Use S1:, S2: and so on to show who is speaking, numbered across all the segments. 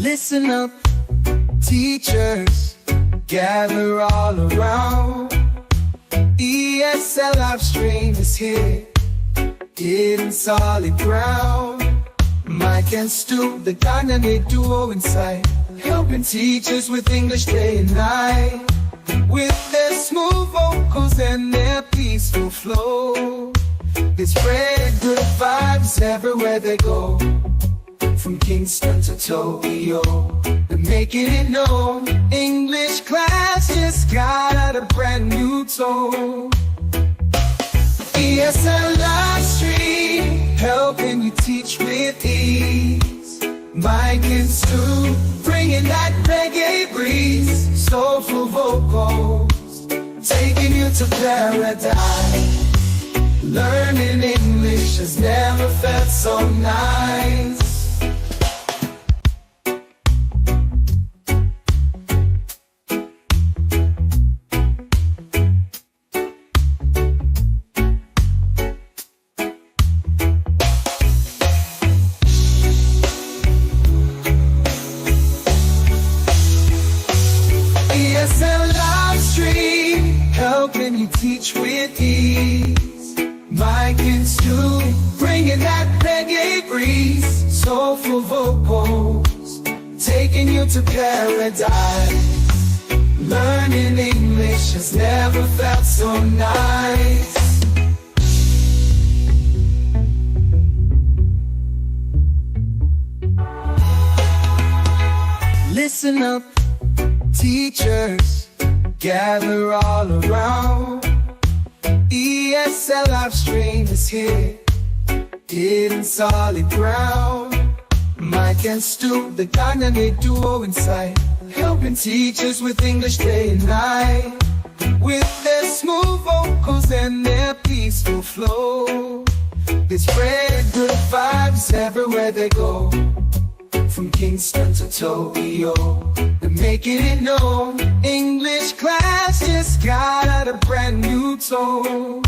S1: Listen up, teachers, gather all around. ESL live stream is here, hitting solid ground. Mike and Stu, the dynamic duo inside, helping teachers with English day and night. With their smooth vocals and their peaceful flow, they spread good vibes everywhere they go. From Kingston to Tokyo, they're making it known. English class just got a brand new tone. ESL live stream, helping you teach with ease. Mike and Stu, bringing that reggae breeze. Soulful vocals, taking you to paradise. Learning English has never felt so nice. ESL live stream, helping you teach with ease. Mike and Stu, bringing that reggae breeze. Soulful vocals, taking you to paradise. Learning English has never felt so nice. Listen up, teachers, gather all around. ESL live stream is here, hitting solid ground. Mike and Stu, the dynamic duo inside, helping teachers with English day and night. With their smooth vocals and their peaceful flow, they spread good vibes everywhere they go. From Kingston to Tokyo, they're making it known. English class just got a brand new tone.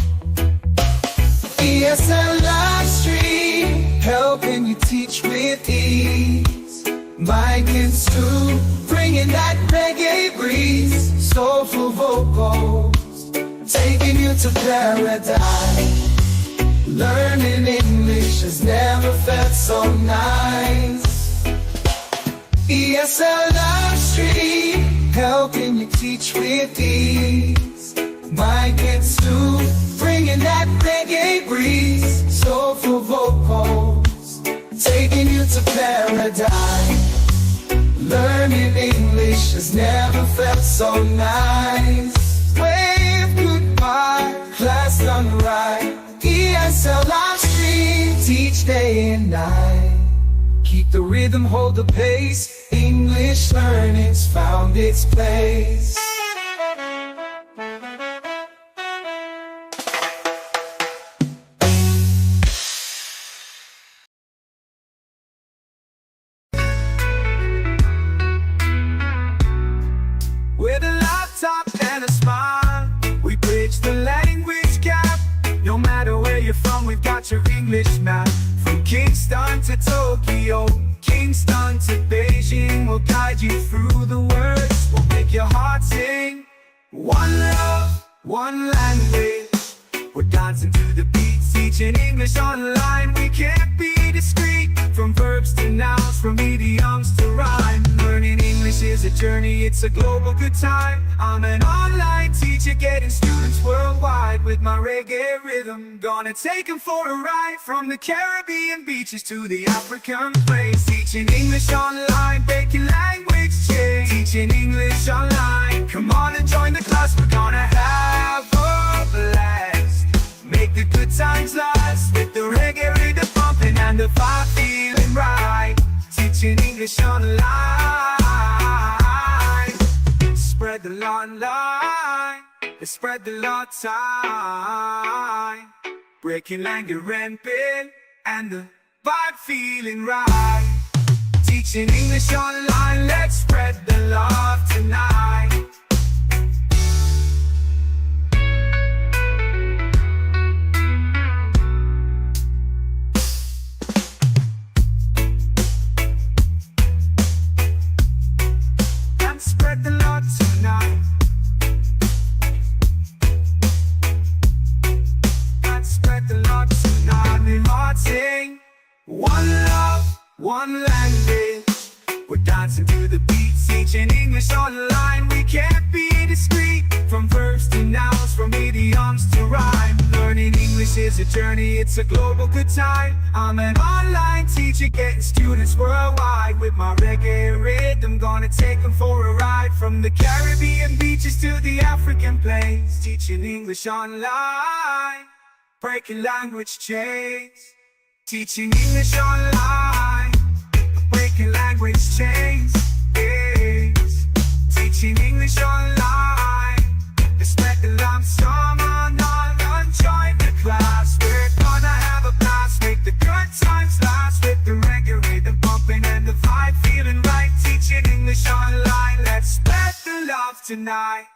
S1: ESL live stream, helping you teach with ease. Mike and Stu, bringing that reggae breeze. Soulful vocals, taking you to paradise. Learning English has never felt so nice. ESL live stream, helping you teach with ease. Mike and Stu, bringing that reggae breeze. Soulful vocals, taking you to paradise. Learning English has never felt so nice. Wave goodbye, class done right. ESL live stream, teach day and night. Keep the rhythm, hold the pace. English learning's found its place. With a laptop and a smile, we bridge the language gap. No matter where you're from, we've got your English map. From Kingston to Tokyo, Kingston to Beijing, we'll guide you through the words. We'll make your heart sing. One love, one language. We're dancing to the beat, teaching English online. We can't be discreet. From verbs to nouns, from idioms to rhyme. Learning English is a journey, it's a global good time. I'm an online teacher, getting students worldwide. With my reggae rhythm, gonna take them for a ride. From the Caribbean beaches to the African plains. Teaching English online, making language change. Teaching English online, come on and join the class. We're gonna have a blast. Make the good times last. With the reggae rhythm pumping and the vibe feeling right. Teaching English online. Spread the law online. Spread the law time. Breaking language rampant and the vibe feeling right. Teaching English online, let's spread the love tonight. one language. We're dancing to the beats, teaching English online. We can't be discreet, from verbs to nouns, from idioms to rhyme. Learning English is a journey, it's a global good time. I'm an online teacher getting students worldwide. With my reggae rhythm, gonna take them for a ride. From the Caribbean beaches to the African plains, teaching English online, breaking language chains. Teaching English online, breaking language chains. Teaching English online, expect the lump sum on, join the class. We're gonna have a blast, make the good times last. With the reggae rhythm bumping and the vibe feeling right. Teaching English online, let's spread the love tonight.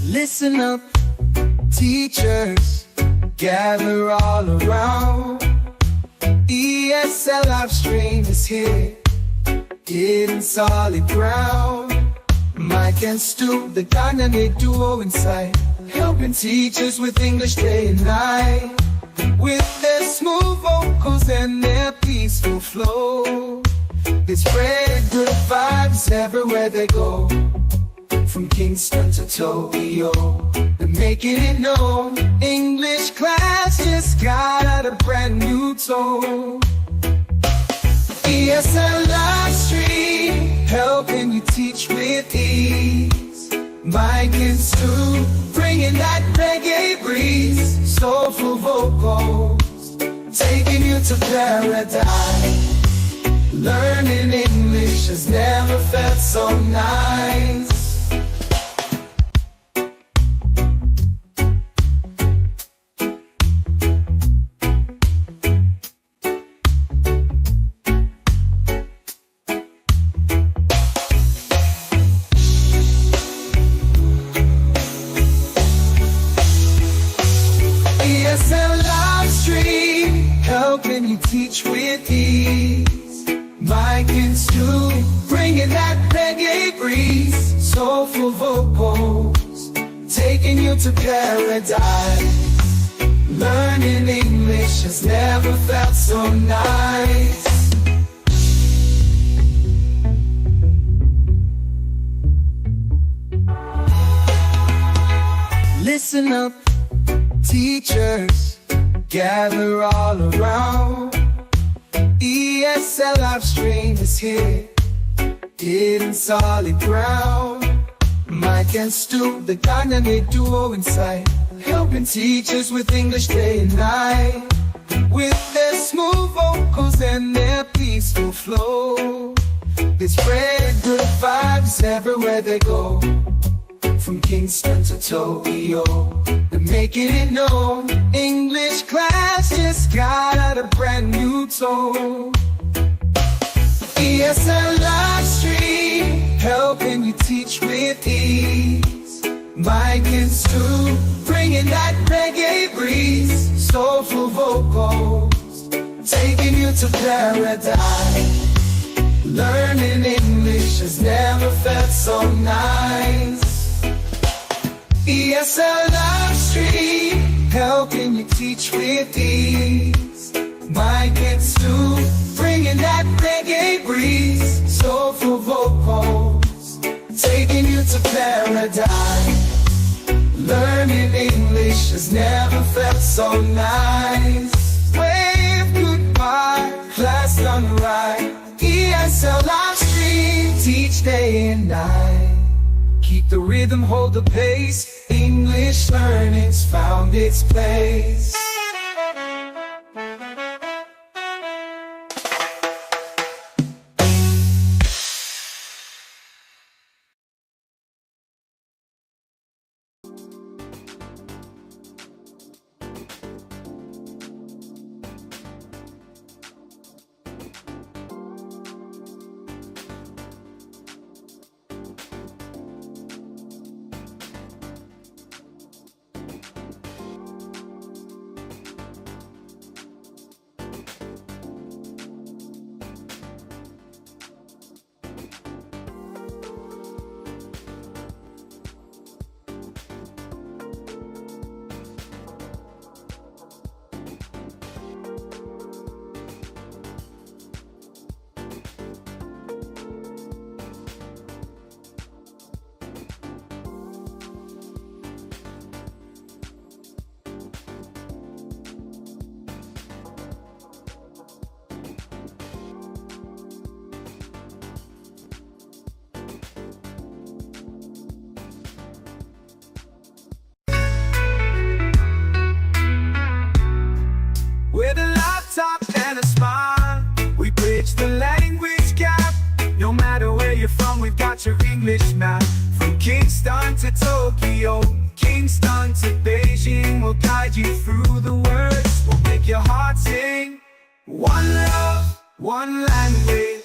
S2: Listen up, teachers, gather all around. ESL live stream is here, hitting solid ground. Mike and Stu, the dynamic duo inside, helping teachers with English day and night. With their smooth vocals and their peaceful flow, they spread good vibes everywhere they go. From Kingston to Tokyo, they're making it known. English class just got a brand new tone. ESL live stream, helping you teach with ease. Mike and Stu, bringing that reggae breeze. Soulful vocals, taking you to paradise. Learning English has never felt so nice. ESL live stream, helping you teach with ease. Mike and Stu, bringing that reggae breeze. Soulful vocals, taking you to paradise. Learning English has never felt so nice. Listen up, teachers, gather all around. ESL live stream is here, hitting solid ground. Mike and Stu, the dynamic duo inside, helping teachers with English day and night. With their smooth vocals and their peaceful flow, they spread good vibes everywhere they go. From Kingston to Tokyo, they're making it known. English class just got a brand new tone. ESL live stream, helping you teach with ease. Mike and Stu, bringing that reggae breeze. Soulful vocals, taking you to paradise. Learning English has never felt so nice. ESL live stream, helping you teach with ease. Mike and Stu, bringing that reggae breeze. Soulful vocals, taking you to paradise. Learning English has never felt so nice. Wave goodbye, class done right. ESL live stream, teach day and night. Keep the rhythm, hold the pace. English learning's found its place.
S1: With a laptop and a smile, we bridge the language gap. No matter where you're from, we've got your English map. From Kingston to Tokyo, Kingston to Beijing, we'll guide you through the words. We'll make your heart sing. One love, one language.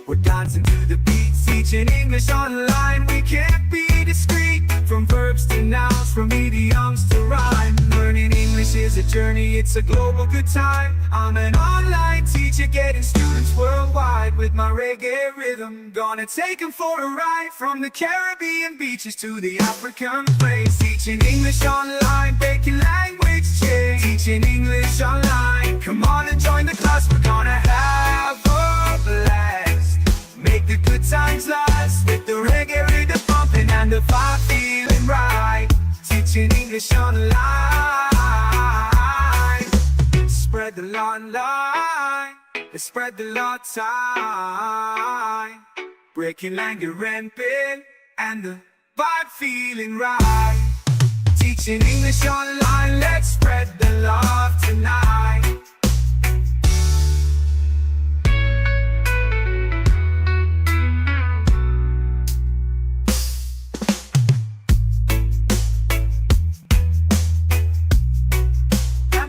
S1: We're dancing to the beat, teaching English online. We can't be discreet. From verbs to nouns, from idioms to rhyme. Learning English is a journey, it's a global good time. I'm an online teacher getting students worldwide. With my reggae rhythm, gonna take them for a ride. From the Caribbean beaches to the African plains. Teaching English online, breaking language chains. Teaching English online, come on and join the class. We're gonna have a blast. Make the good times last. With the reggae rhythm pumping and the vibe feeling right. Teaching English online. Spread the law online. Let's spread the law time. Breaking language rampant and the vibe feeling right. Teaching English online. Let's spread the love tonight.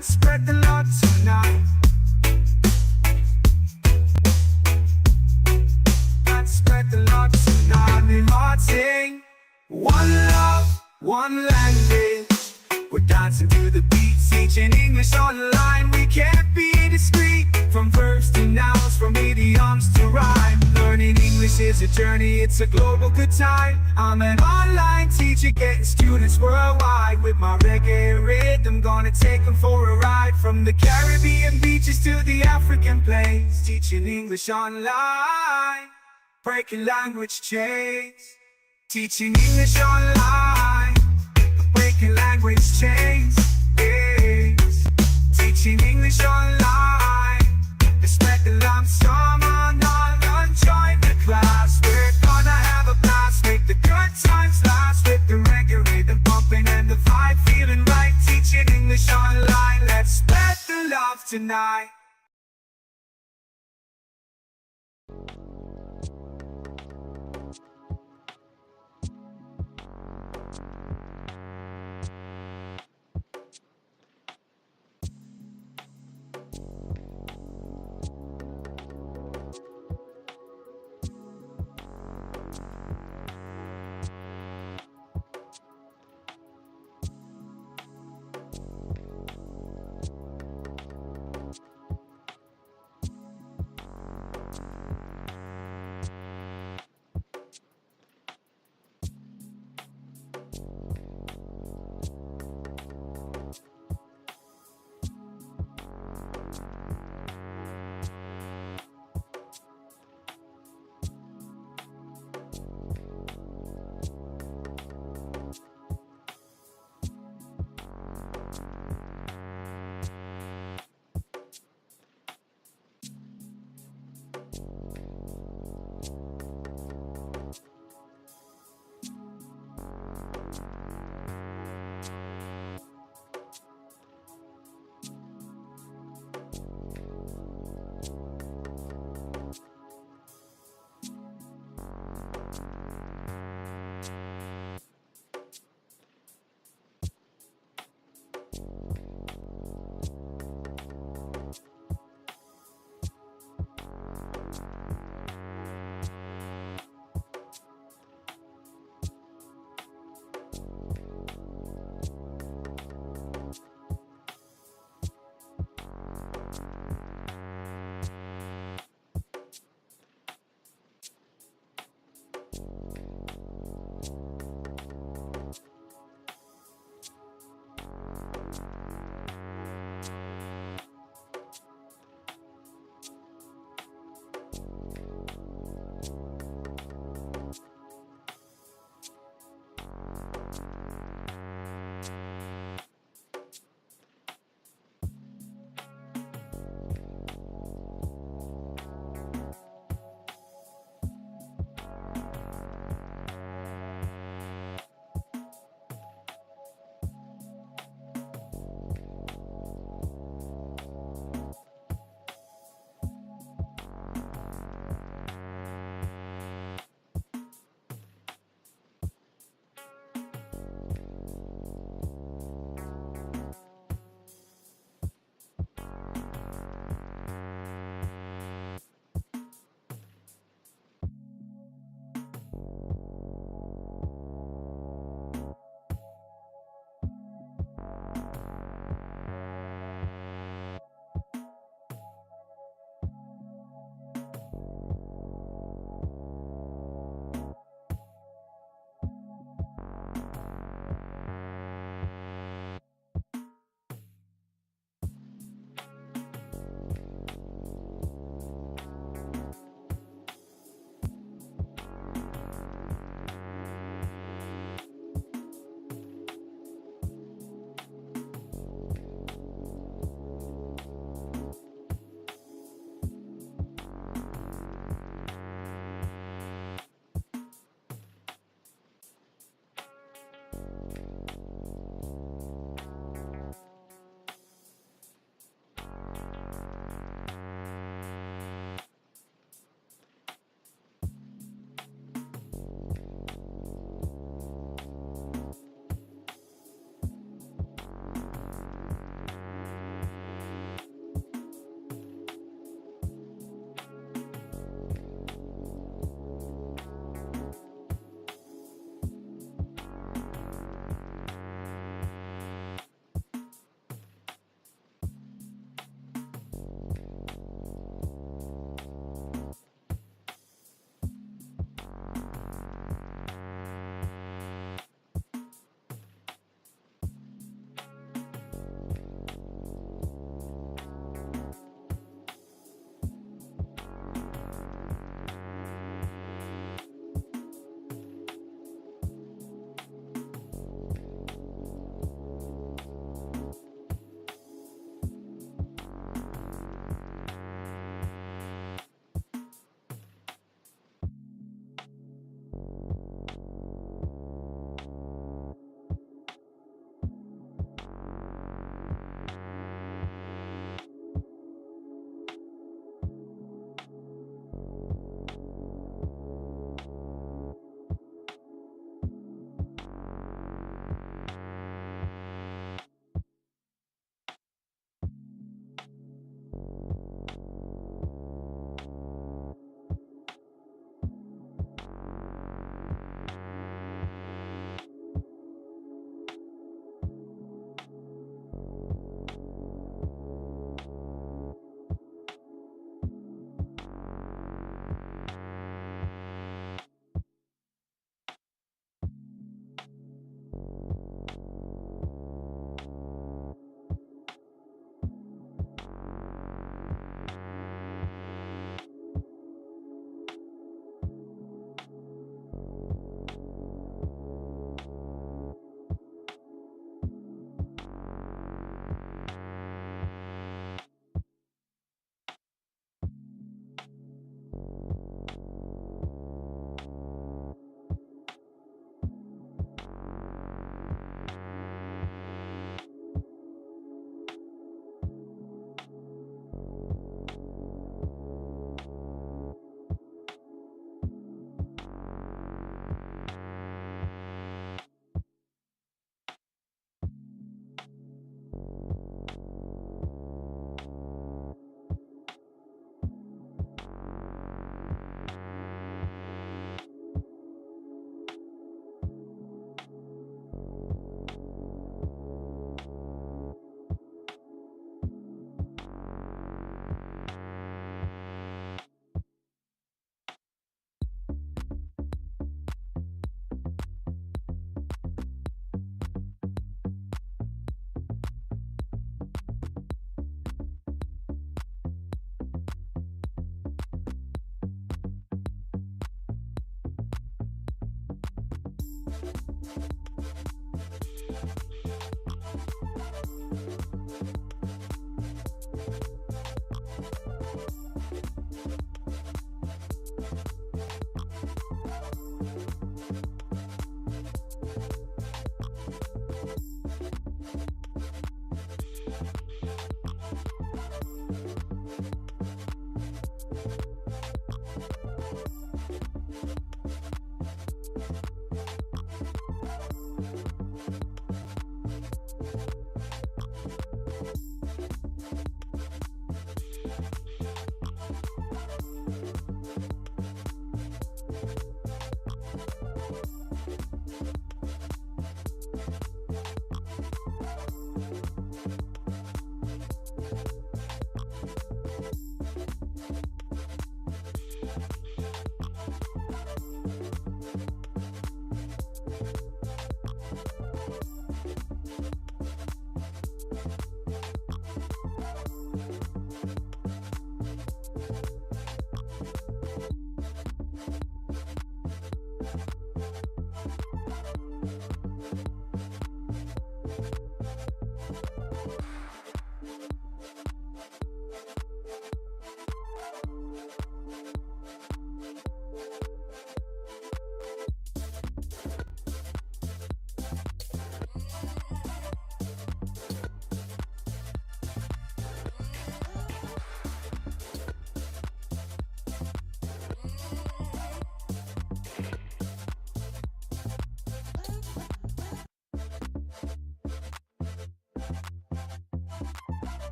S1: Spread the love tonight. Let's spread the love tonight. We're marching. One love, one language. We're dancing to the beat, teaching English online. We can't be discreet. is a journey, it's a global good time. I'm an online teacher getting students worldwide. With my reggae rhythm, gonna take them for a ride. From the Caribbean beaches to the African plains, teaching English online, breaking language chains. Teaching English online, breaking language chains. Yes. Teaching English online, spread the lump sum on, join the class. We're gonna have a blast, make the good times last. With the reggae rhythm pumping and the vibe feeling right. Teaching English online, let's spread the love tonight.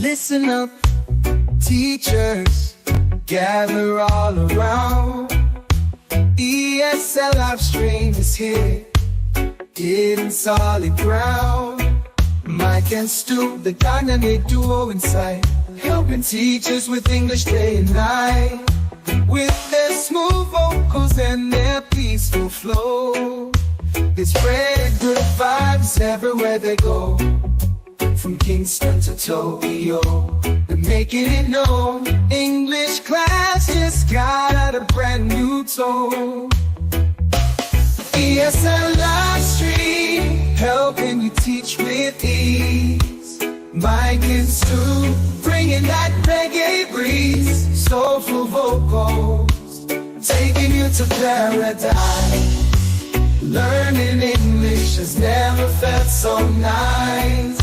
S2: Listen up, teachers, gather all around. ESL live stream is here, in solid ground. Mike and Stu, the dynamic duo inside, helping teachers with English day and night. With their smooth vocals and their peaceful flow, they spread good vibes everywhere they go. From Kingston to Tokyo, they're making it known. English class just got a brand new tone. ESL live stream, helping you teach with ease. Mike and Stu, bringing that reggae breeze. Soulful vocals, taking you to paradise. Learning English has never felt so nice.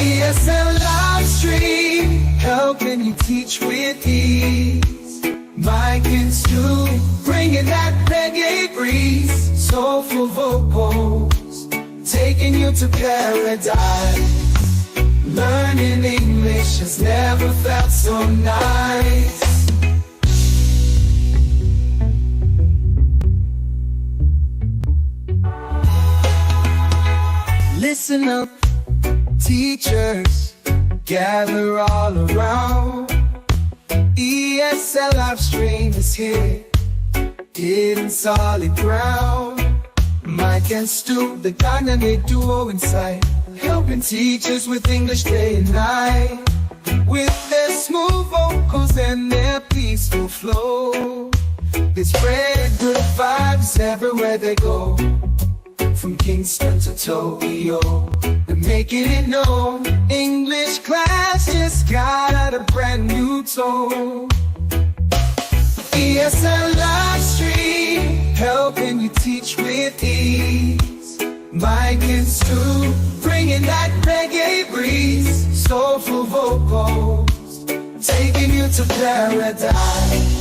S2: ESL live stream, helping you teach with ease. Mike and Stu, bringing that reggae breeze. Soulful vocals, taking you to paradise. Learning English has never felt so nice. Listen up, teachers, gather all around. ESL live stream is here, in solid ground. Mike and Stu, the dynamic duo inside, helping teachers with English day and night. With their smooth vocals and their peaceful flow, they spread good vibes everywhere they go. From Kingston to Tokyo, they're making it known. English class just got a brand new tone. ESL live stream, helping you teach with ease. Mike and Stu, bringing that reggae breeze. soulful vocals, taking you to paradise.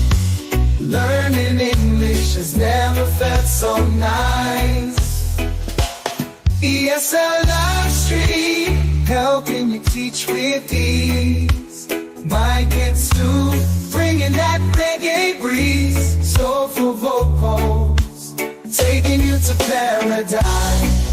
S2: Learning English has never felt so nice. ESL live stream, helping you teach with ease. Mike and Stu, bringing that reggae breeze. Soulful vocals, taking you to paradise.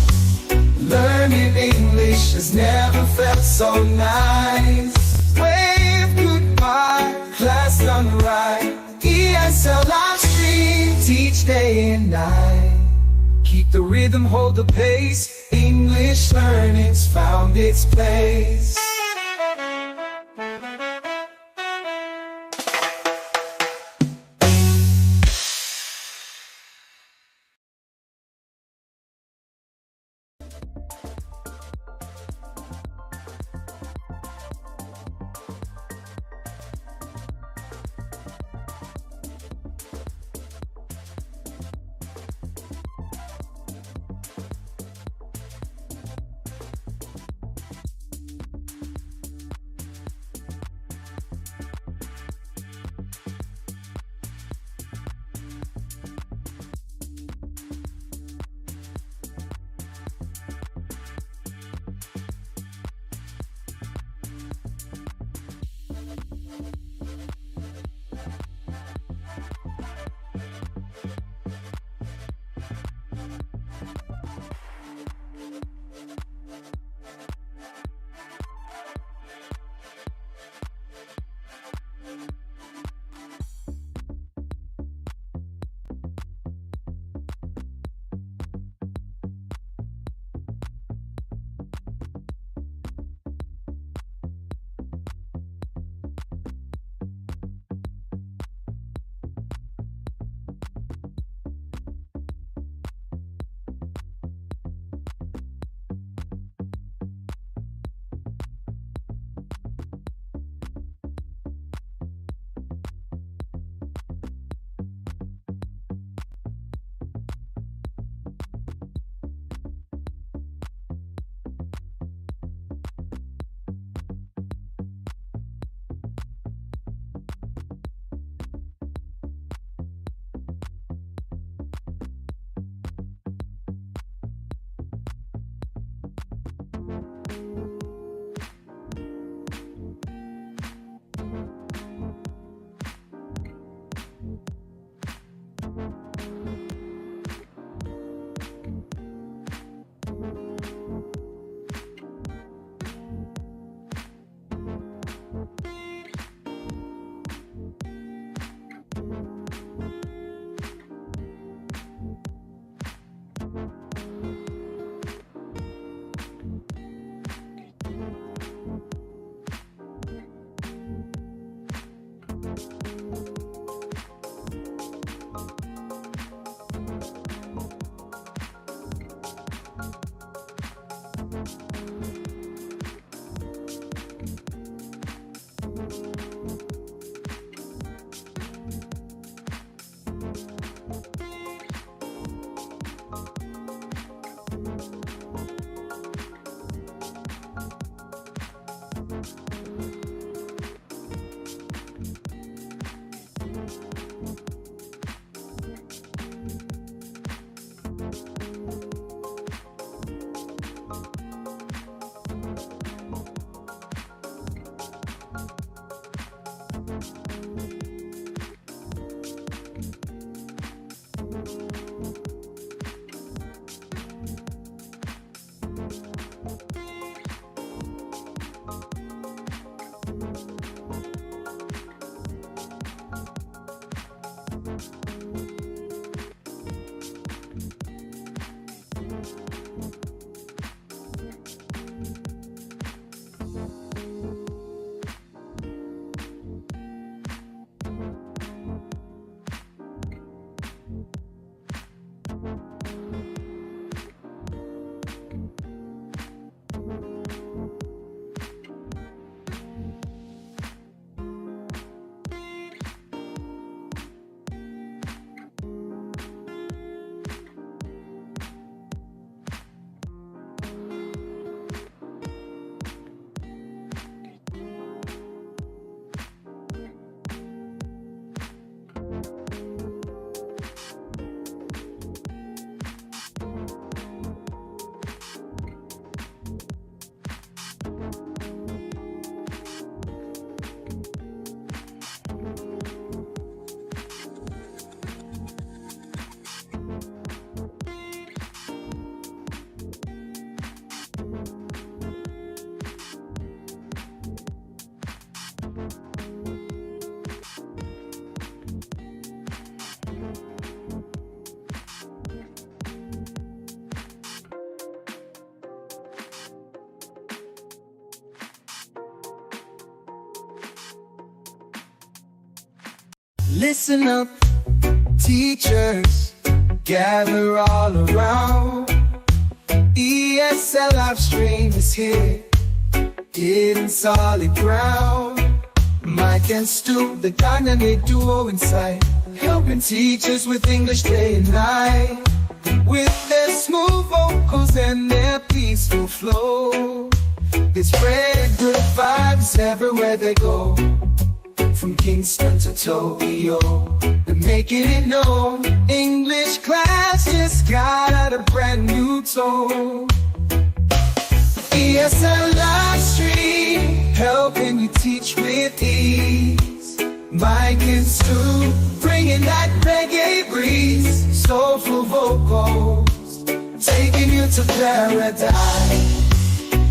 S2: Learning English has never felt so nice. Wave goodbye, class done right. ESL live stream, teach day and night. Keep the rhythm, hold the pace. English learning's found its place. Listen up, teachers, gather all around. ESL live stream is here, hitting solid ground. Mike and Stu, the dynamic duo inside, helping teachers with English day and night. With their smooth vocals and their peaceful flow, they spread good vibes everywhere they go. From Kingston to Tokyo, they're making it known. English class just got a brand new tone. ESL live stream, helping you teach with ease. Mike and Stu, bringing that reggae breeze. Soulful vocals, taking you to paradise.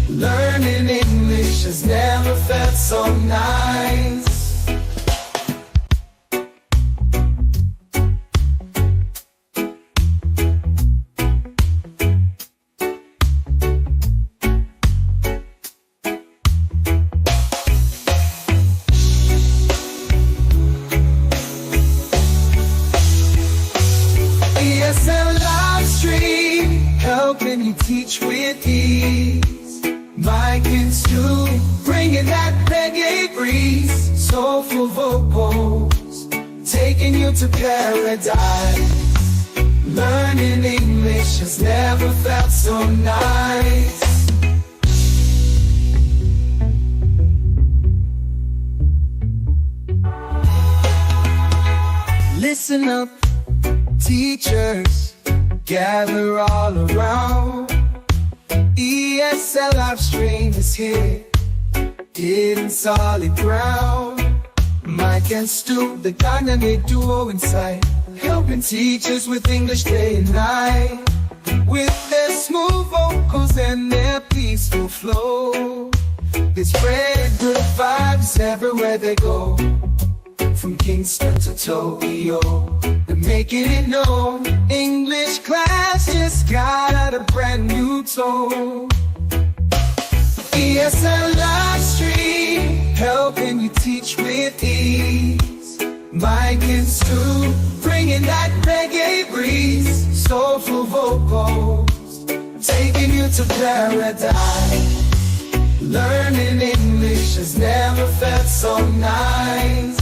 S2: Learning English has never felt so nice. ESL live stream, helping you teach with ease. Mike and Stu, bringing that reggae breeze. Soulful vocals, taking you to paradise. Learning English has never felt so nice. Listen up, teachers, gather all around. ESL live stream is here, hitting solid ground. Mike and Stu, the dynamic duo inside, helping teachers with English day and night. With their smooth vocals and their peaceful flow, they spread good vibes everywhere they go. From Kingston to Tokyo, they're making it known. English class just got a brand new tone. ESL live stream, helping you teach with ease. Mike and Stu, bringing that reggae breeze. Soulful vocals, taking you to paradise. Learning English has never felt so nice.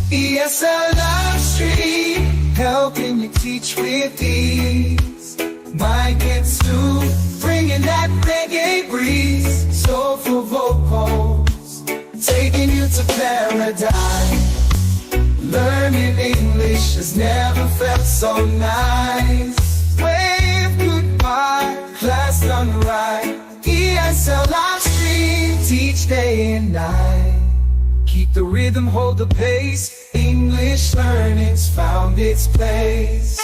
S2: ESL live stream, helping you teach with ease. Mike and Stu, bringing that reggae breeze. Soulful vocals, taking you to paradise. Learning English has never felt so nice. Wave goodbye, class done right. ESL live stream, teach day and night. Keep the rhythm, hold the pace. English learning's found its place.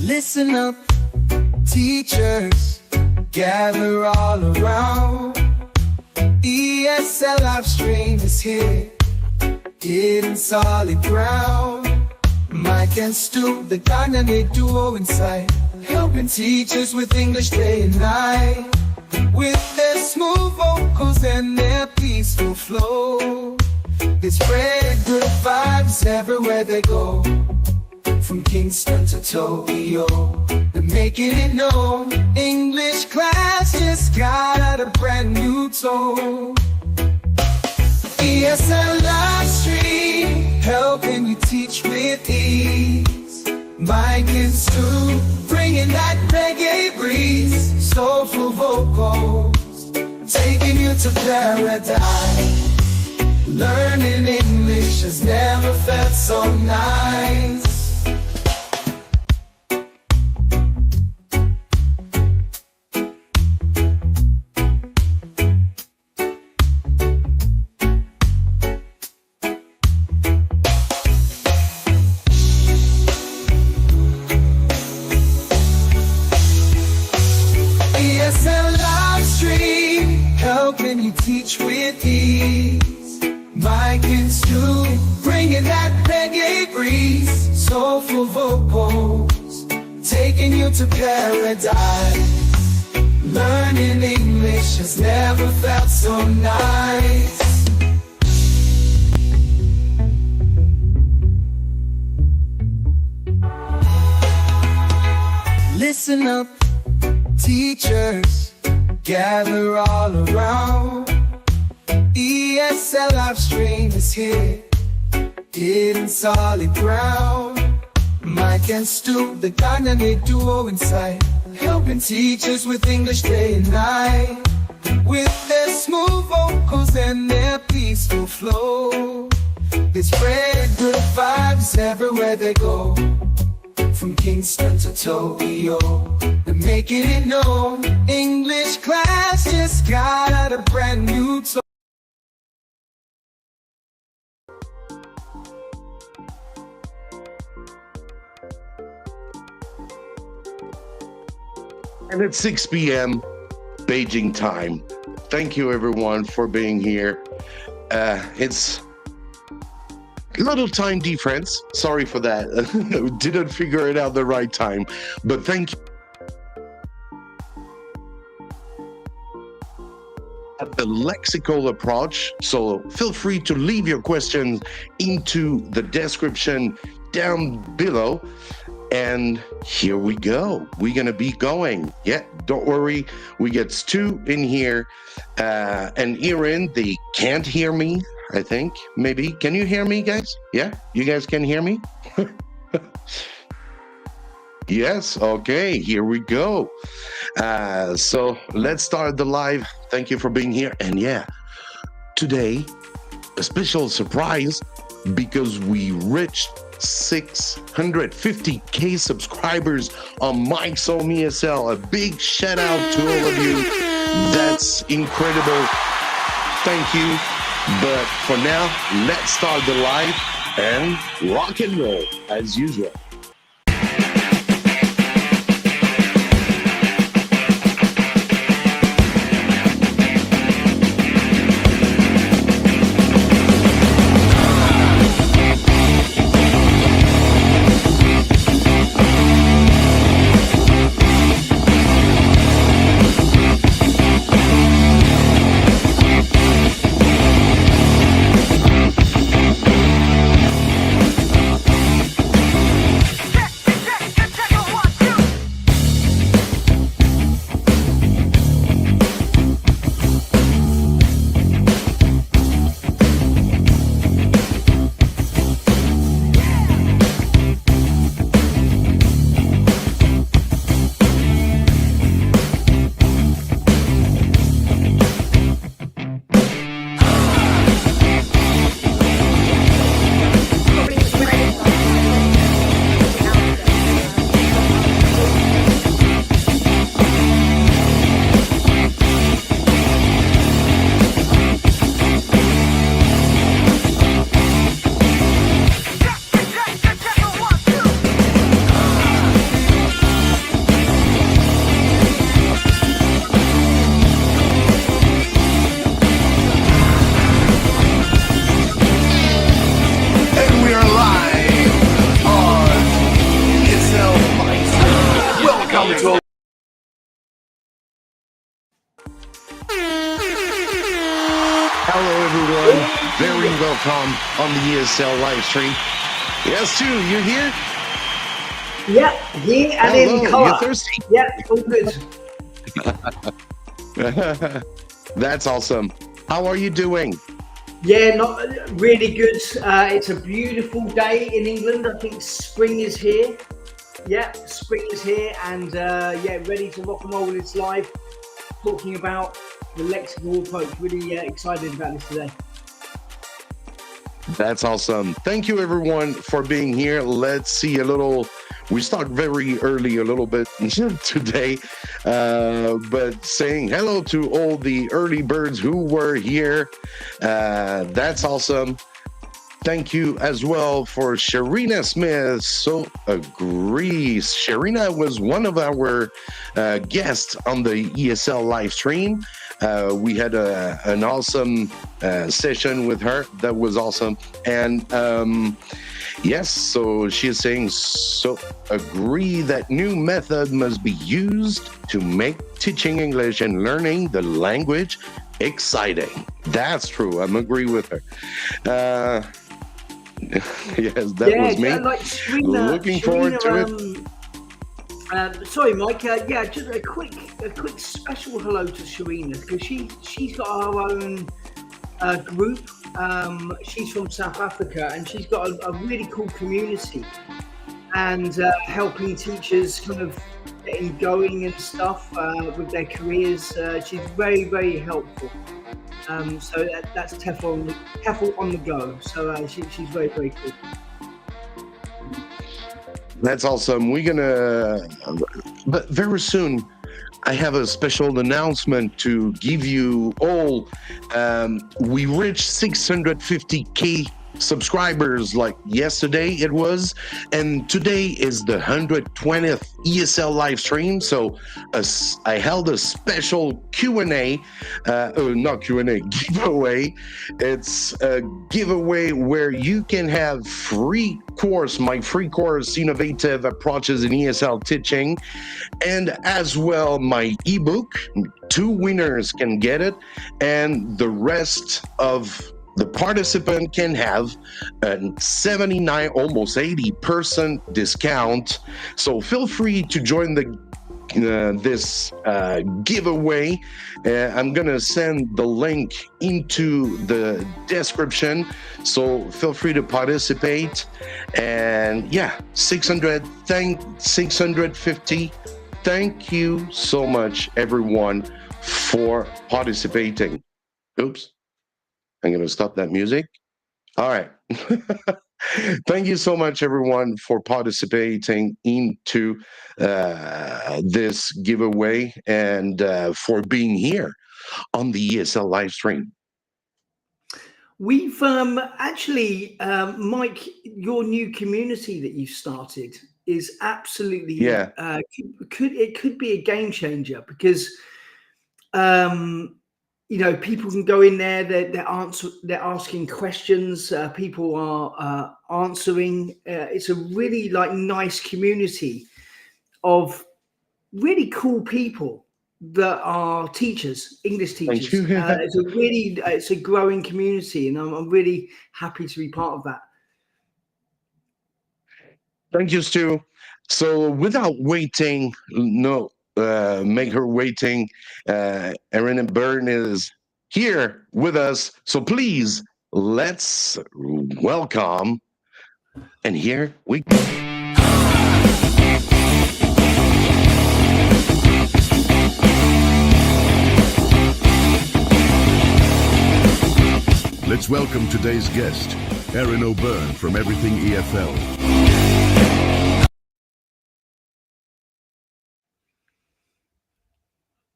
S2: Listen up, teachers, gather all around. ESL live stream is here, hitting solid ground. Mike and Stu, the dynamic duo inside, helping teachers with English day and night. With their smooth vocals and their peaceful flow, they spread good vibes everywhere they go. From Kingston to Tokyo, they're making it known. English class just got a brand new tone. ESL live stream, helping you teach with ease. Mike and Stu, bringing that reggae breeze. Soulful vocals, taking you to paradise. Learning English has never felt so nice. ESL live stream, helping you teach with ease. Mike and Stu, bringing that reggae breeze. Soulful vocals, taking you to paradise. Learning English has never felt so nice. Listen up, teachers, gather all around. ESL live stream is here, hitting solid ground. Mike and Stu, the dynamic duo inside, helping teachers with English day and night. With their smooth vocals and their peaceful flow, they spread good vibes everywhere they go. From Kingston to Tokyo, they're making it known. English class just got a brand new tone.
S3: And it's 6 p.m. Beijing time. Thank you everyone for being here. It's little time difference. Sorry for that. Didn't figure it out the right time. But thank you. At the Lexical Approach. So feel free to leave your questions into the description down below. And here we go. We're gonna be going. Yeah, don't worry. We get Stu in here. And Erin, they can't hear me, I think. Maybe. Can you hear me, guys? Yeah? You guys can hear me? Yes, okay, here we go. So let's start the live. Thank you for being here. And yeah, today, a special surprise because we reached 650k subscribers on Mike's Own ESL. A big shout out to all of you. That's incredible. Thank you. But for now, let's start the live and rock and roll as usual. welcome on the ESL live stream. Yes, Stu, you're here?
S4: Yeah, here and
S3: Hello,
S4: in colour.
S3: you're thirsty?
S4: Yeah, all good.
S3: That's awesome. How are you doing?
S4: Yeah, not really good. It's a beautiful day in England. I think spring is here. Yeah, spring is here, and yeah, ready to rock and roll with its live. Talking about the lexical approach. Really excited about this today.
S3: That's awesome. Thank you, everyone, for being here. Let's see a little. We start very early a little bit today, but saying hello to all the early birds who were here. That's awesome. Thank you as well for Sharina Smith. So agrees. Sharina was one of our guests on the ESL live stream. We had an awesome session with her. That was awesome. And yes, so she is saying, so agree that new method must be used to make teaching English and learning the language exciting. That's true. I'm agree with her. Yes, that was me.
S4: Like Sharina,
S3: looking forward to
S4: it. Sorry, Mike. Yeah, just a quick special hello to Sharina, because she's got her own group. She's from South Africa, and she's got a really cool community, and helping teachers kind of getting going and stuff with their careers. She's very, very helpful. So that's Tefl on the go. So she's very, very cool.
S3: That's awesome. We're gonna, but very soon, I have a special announcement to give you all. We reached 650K subscribers like yesterday it was, and today is the 120th ESL live stream. So I held a special Q&A, not Q&A, giveaway. It's a giveaway where you can have my free course, Innovative Approaches in ESL Teaching, and as well my ebook. 2 winners can get it, and the rest of the participant can have a 79, almost 80% discount. So feel free to join this giveaway. I'm gonna send the link into the description, so feel free to participate. And yeah, 650. Thank you so much, everyone, for participating. Oops. I'm going to stop that music. All right. Thank you so much, everyone, for participating into this giveaway and for being here on the ESL live stream.
S4: We've actually, Mike, your new community that you've started is absolutely, it could be a game changer, because you know, people can go in there. They're asking questions. People are answering. It's a really nice community of really cool people that are teachers, English teachers. It's a growing community, and I'm really happy to be part of that.
S3: Thank you, Stu. So without waiting, make her waiting. Erin O'Byrne is here with us. So please, let's welcome. And here we go.
S5: Let's welcome today's guest, Erin O'Byrne from Everything EFL.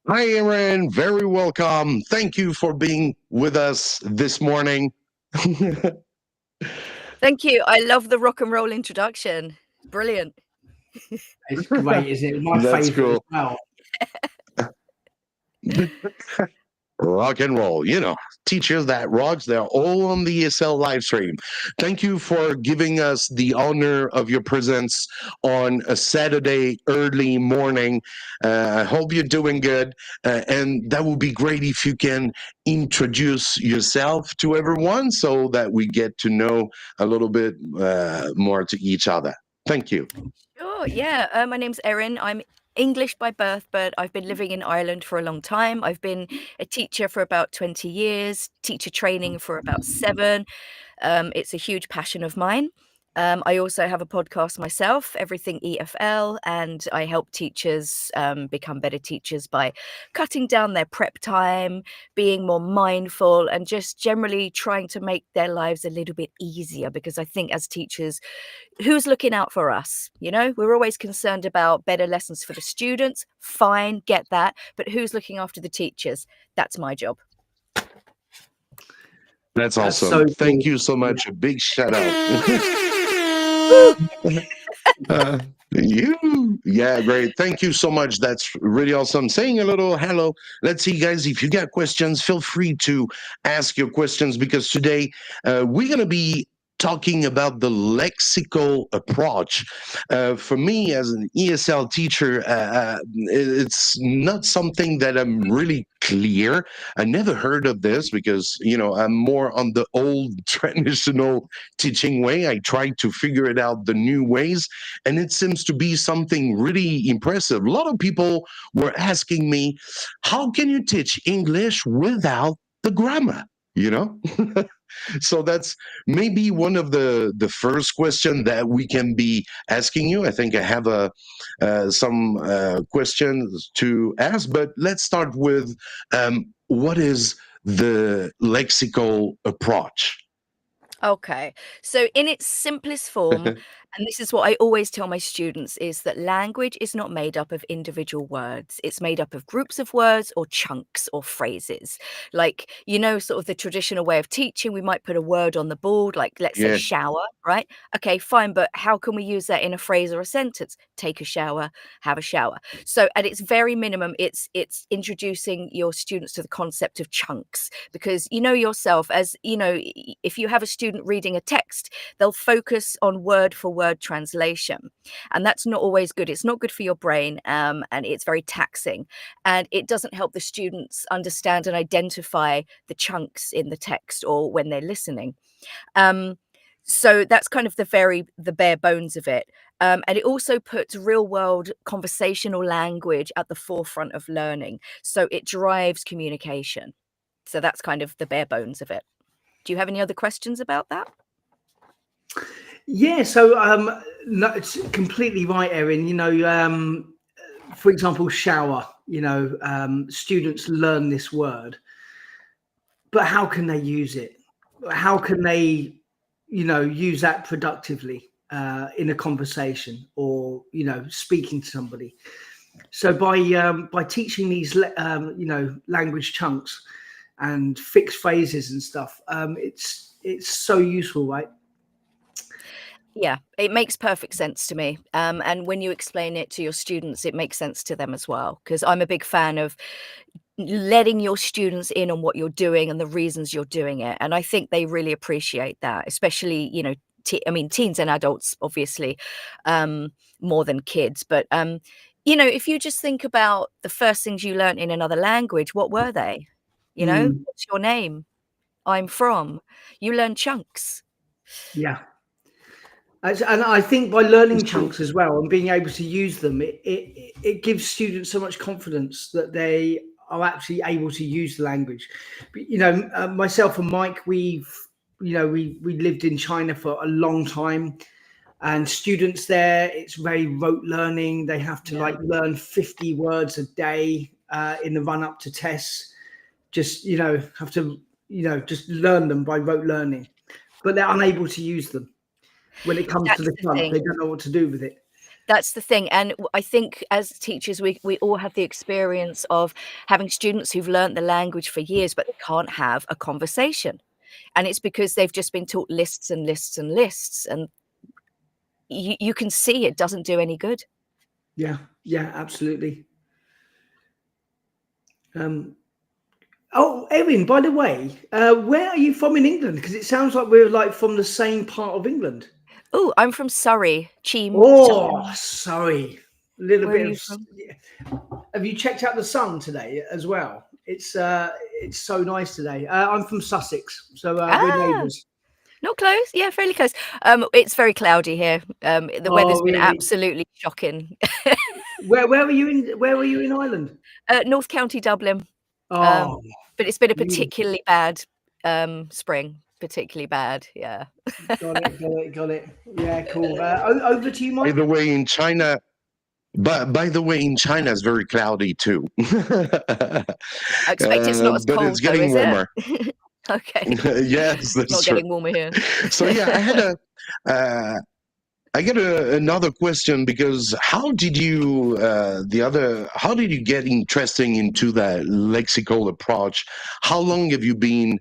S3: Hi, Erin. Very welcome. Thank you for being with us this morning.
S6: Thank you. I love the rock and roll introduction. Brilliant.
S4: It's great, isn't it? My favorite
S3: cool.
S4: as well.
S3: rock and roll. Teachers that rocks, they're all on the ESL live stream. Thank you for giving us the honor of your presence on a Saturday early morning. I hope you're doing good. And that would be great if you can introduce yourself to everyone so that we get to know a little bit more to each other. Thank you.
S6: Sure, yeah. My name's Erin. I'm English by birth, but I've been living in Ireland for a long time. I've been a teacher for about 20 years, teacher training for about 7. It's a huge passion of mine. I also have a podcast myself, Everything EFL, and I help teachers become better teachers by cutting down their prep time, being more mindful, and just generally trying to make their lives a little bit easier. Because I think as teachers, who's looking out for us? We're always concerned about better lessons for the students. Fine, get that. But who's looking after the teachers? That's my job.
S3: That's
S4: That's
S3: awesome.
S4: so
S3: Thank
S4: cool.
S3: you so much. A big shout out. Yeah, great. Thank you so much. That's really awesome. Saying a little hello. Let's see, guys, if you got questions, feel free to ask your questions because today we're going to be talking about the lexical approach. For me, as an ESL teacher, it's not something that I'm really clear. I never heard of this because, I'm more on the old traditional teaching way. I try to figure it out the new ways, and it seems to be something really impressive. A lot of people were asking me, how can you teach English without the grammar? So that's maybe one of the first question that we can be asking you. I think I have some questions to ask, but let's start with what is the lexical approach?
S6: Okay. So in its simplest form, and this is what I always tell my students, is that language is not made up of individual words. It's made up of groups of words or chunks or phrases. Like, sort of the traditional way of teaching, we might put a word on the board, like let's say
S3: Yeah.
S6: shower, right? Okay, fine, but how can we use that in a phrase or a sentence? Take a shower, have a shower. So at its very minimum, it's introducing your students to the concept of chunks, because yourself, as if you have a student reading a text, they'll focus on word for word translation, and that's not always good. It's not good for your brain, and it's very taxing, and it doesn't help the students understand and identify the chunks in the text or when they're listening. So that's kind of the bare bones of it. And it also puts real world conversational language at the forefront of learning. So it drives communication. So that's kind of the bare bones of it. Do you have any other questions about that?
S4: Yeah, so no, it's completely right, Erin. For example, shower. Students learn this word, but how can they use it? How can they, use that productively in a conversation or speaking to somebody? So by teaching these language chunks and fixed phrases and stuff, it's so useful, right?
S6: Yeah, it makes perfect sense to me. And when you explain it to your students, it makes sense to them as well. Because I'm a big fan of letting your students in on what you're doing and the reasons you're doing it. And I think they really appreciate that, especially, teens and adults, obviously, more than kids. But, if you just think about the first things you learned in another language, what were they?
S4: Mm,
S6: What's your name? I'm from. You learn chunks.
S4: yeah. And I think by learning
S3: It's true.
S4: chunks as well and being able to use them, it gives students so much confidence that they are actually able to use the language. But, myself and Mike, we lived in China for a long time, and students there, it's very rote learning. They have to learn 50 words a day in the run up to tests. Just have to just learn them by rote learning, but they're unable to use them. When it comes to
S6: That's
S4: the
S6: the
S4: chunk,
S6: thing.
S4: they don't know what to do with it.
S6: That's the thing. And I think as teachers, we all have the experience of having students who've learnt the language for years, but they can't have a conversation. And it's because they've just been taught lists and lists and lists. And you can see it doesn't do any good.
S4: Yeah, absolutely. Oh, Erin, by the way, where are you from in England? Because it sounds like we're like from the same part of England.
S6: Oh, I'm from Surrey, Cheam.
S4: Oh, sorry. A little
S6: Where are
S4: bit
S6: you
S4: of.
S6: from?
S4: Have you checked out the sun today as well? It's so nice today. I'm from Sussex, so we're
S6: Ah,
S4: neighbours.
S6: not close. Yeah, fairly close. It's very cloudy here. The weather's
S4: Oh,
S6: been
S4: really?
S6: absolutely shocking.
S4: Where were you in? Where were you in Ireland?
S6: North County Dublin.
S4: Oh,
S6: But it's been a
S4: beautiful.
S6: particularly bad spring. Particularly bad. Yeah.
S4: Got it. Yeah, cool. Over to you,
S3: By
S4: Mike.
S3: the way, in China, by the way, in China it's very cloudy too.
S6: I expect it's not as
S3: But
S6: cold
S3: it's
S6: though,
S3: getting
S6: is it?
S3: warmer.
S6: Okay.
S3: Yes, that's
S6: Not
S3: true.
S6: getting warmer here.
S3: So yeah, uh, I got another question, because how did you get interested into the lexical approach? How long have you been,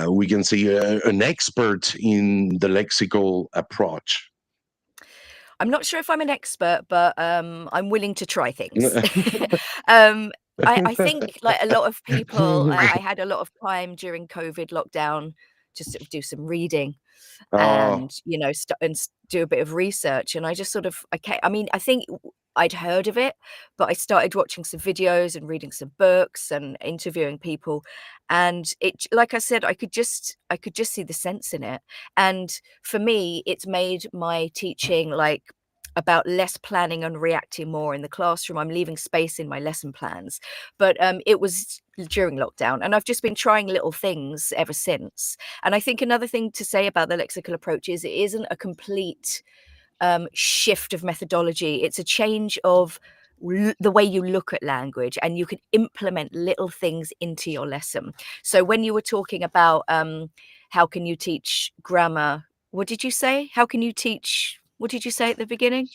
S3: we can say, an expert in the lexical approach?
S6: I'm not sure if I'm an expert, but I'm willing to try things. um, I think, like a lot of people, I had a lot of time during COVID lockdown to sort of do some reading
S3: Oh,
S6: and do a bit of research. And I just sort of I mean, I think I'd heard of it, but I started watching some videos and reading some books and interviewing people, and like I said, I could just see the sense in it. And for me, it's made my teaching like about less planning and reacting more in the classroom. I'm leaving space in my lesson plans. But it was during lockdown, and I've just been trying little things ever since. And I think another thing to say about the lexical approach is it isn't a complete shift of methodology. It's a change of the way you look at language, and you can implement little things into your lesson. So when you were talking about how can you teach grammar, what did you say? How can you teach? What did you say at the beginning?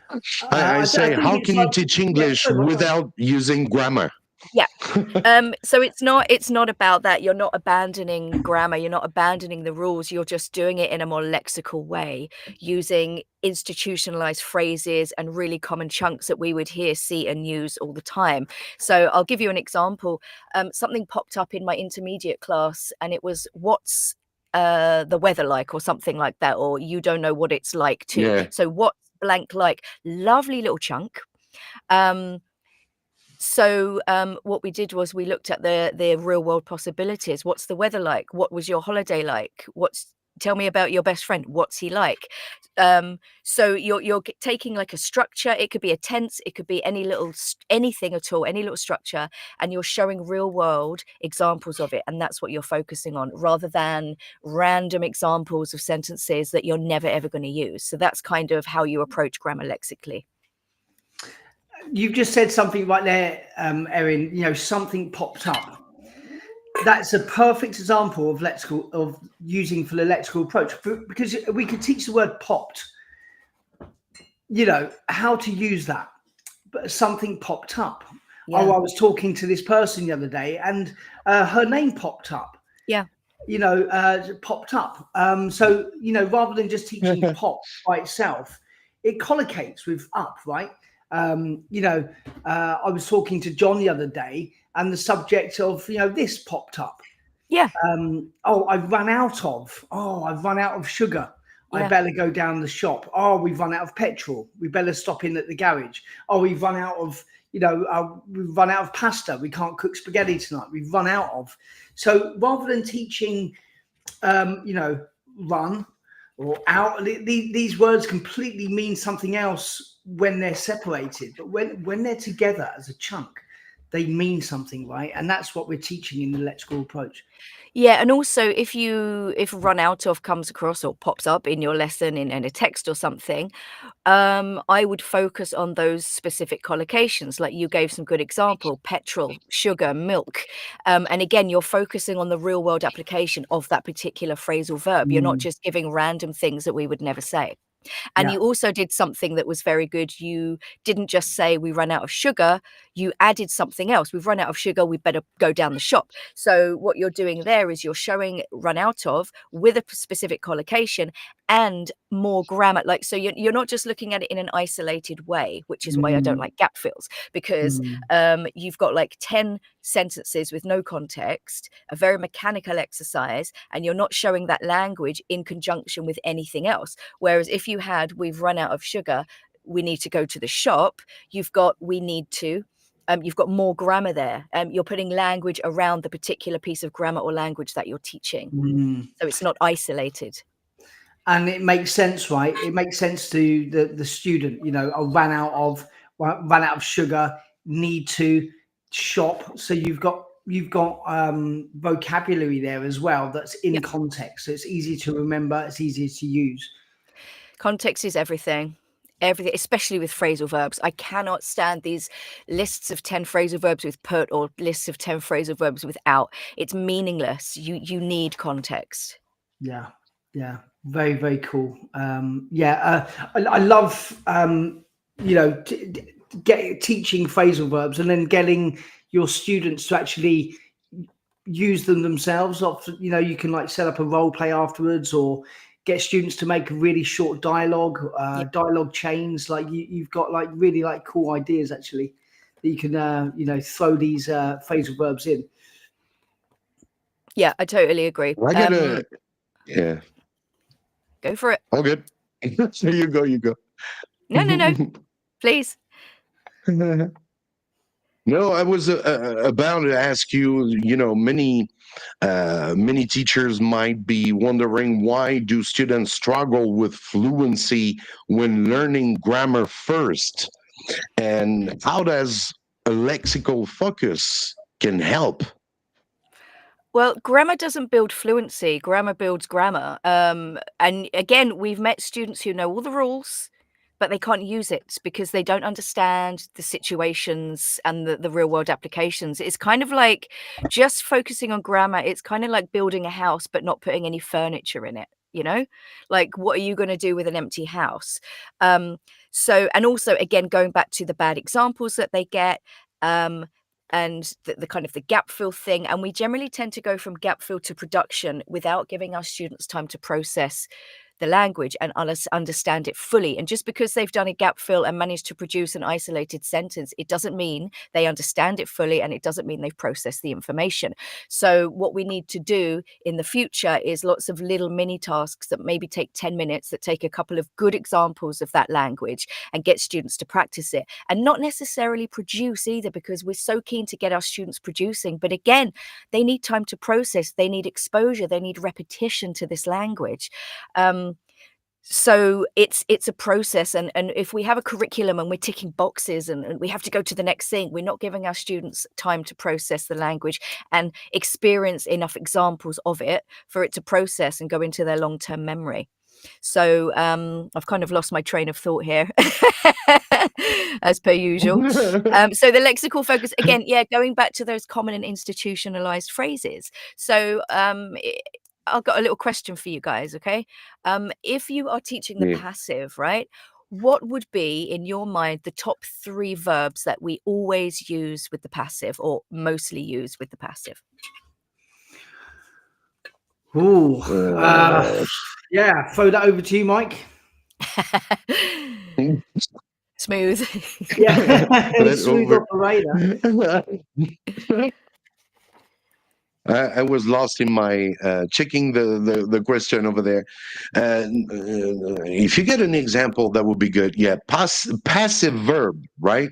S3: I
S4: I
S3: say,
S4: think
S3: how
S4: it's
S3: can you
S4: like,
S3: teach
S4: yeah.
S3: English
S4: Sorry, Mike, go on.
S3: without using grammar?
S6: Yeah. So it's not about that. You're not abandoning grammar. You're not abandoning the rules. You're just doing it in a more lexical way, using institutionalized phrases and really common chunks that we would hear, see, and use all the time. So I'll give you an example. Something popped up in my intermediate class, and it was, what's the weather like, or something like that, or you don't know what it's like too.
S3: Yeah.
S6: So what's blank like? Lovely little chunk. What we did was we looked at the real world possibilities. What's the weather like? What was your holiday like? Tell me about your best friend. What's he like? So you're taking like a structure. It could be a tense. It could be anything at all, any little structure, and you're showing real world examples of it. And that's what you're focusing on, rather than random examples of sentences that you're never ever going to use. So that's kind of how you approach grammar lexically.
S4: You've just said something right there, Erin. Something popped up. That's a perfect example of using for the lexical approach, because we could teach the word popped. How to use that, but something popped up.
S6: Yeah.
S4: Oh, I was talking to this person the other day, and her name popped up.
S6: Yeah.
S4: Popped up. So rather than just teaching pop by itself, it collocates with up, right? I was talking to John the other day, and the subject of this popped up.
S6: Yeah.
S4: I've run out of sugar. I
S6: Yeah.
S4: better go down the shop. Oh, we've run out of petrol. We better stop in at the garage. Oh, we've run out of we've run out of pasta. We can't cook spaghetti tonight. We've run out of. So rather than teaching, run or out, these words completely mean something else when they're separated. But when they're together as a chunk, they mean something, right? And that's what we're teaching in the lexical approach.
S6: Yeah, and also if run out of comes across or pops up in your lesson in a text or something, I would focus on those specific collocations. Like you gave some good example: petrol, sugar, milk. And again, you're focusing on the real world application of that particular phrasal verb. You're not just giving random things that we would never say. And
S4: Yeah.
S6: you also did something that was very good. You didn't just say we ran out of sugar. you added something else. We've run out of sugar, we better go down the shop. So what you're doing there is you're showing run out of with a specific collocation and more grammar. Like, so you're not just looking at it in an isolated way, which is why I don't like gap fills, because you've got like 10 sentences with no context, a very mechanical exercise, and you're not showing that language in conjunction with anything else. Whereas if you had, we've run out of sugar, we need to go to the shop, you've got, we need to, you've got more grammar there. You're putting language around the particular piece of grammar or language that you're teaching. So it's not isolated.
S4: And it makes sense, right? It makes sense to the student, you know, ran out of sugar, need to shop. So you've got vocabulary there as well that's in context. So it's easy to remember, it's easier to use.
S6: Context is everything. Everything, especially with phrasal verbs. I cannot stand these lists of 10 phrasal verbs with put or lists of 10 phrasal verbs without. It's meaningless. You need context.
S4: Yeah. Very, very cool. I love you know, teaching phrasal verbs and then getting your students to actually use them themselves. You know, you can like set up a role play afterwards, or get students to make a really short dialogue, dialogue chains. Like you've got like really like cool ideas actually that you can you know, throw these phrasal verbs in.
S6: Yeah, I totally agree.
S3: I gotta, yeah.
S6: Go for it.
S3: All good. So you go.
S6: No. Please.
S3: No, I was about to ask you, you know, many teachers might be wondering, why do students struggle with fluency when learning grammar first? And how does a lexical focus can help?
S6: Well, grammar doesn't build fluency. Grammar builds grammar. And again, we've met students who know all the rules, but they can't use it because they don't understand the situations and the real world applications. It's kind of like just focusing on grammar. It's kind of like building a house, but not putting any furniture in it. You know, like, what are you going to do with an empty house? So, and also, again, going back to the bad examples that they get, and the kind of the gap fill thing. And we generally tend to go from gap fill to production without giving our students time to process the language and understand it fully. And just because they've done a gap fill and managed to produce an isolated sentence, it doesn't mean they understand it fully, and it doesn't mean they've processed the information. So what we need to do in the future is lots of little mini tasks that maybe take 10 minutes, that take a couple of good examples of that language and get students to practice it, and not necessarily produce either, because we're so keen to get our students producing. But again, they need time to process, they need exposure, they need repetition to this language. So it's a process, and if we have a curriculum and we're ticking boxes and we have to go to the next thing, we're not giving our students time to process the language and experience enough examples of it for it to process and go into their long-term memory. So I've kind of lost my train of thought here, as per usual. So the lexical focus, again, going back to those common and institutionalized phrases. So I've got a little question for you guys, okay? If you are teaching the passive, right, what would be, in your mind, the top 3 verbs that we always use with the passive, or mostly use with the passive?
S4: Ooh, throw that over to you, Mike.
S6: Smooth.
S4: Smooth operator.
S3: I was lost in my checking the question over there. If you get an example, that would be good. Yeah, passive verb, right?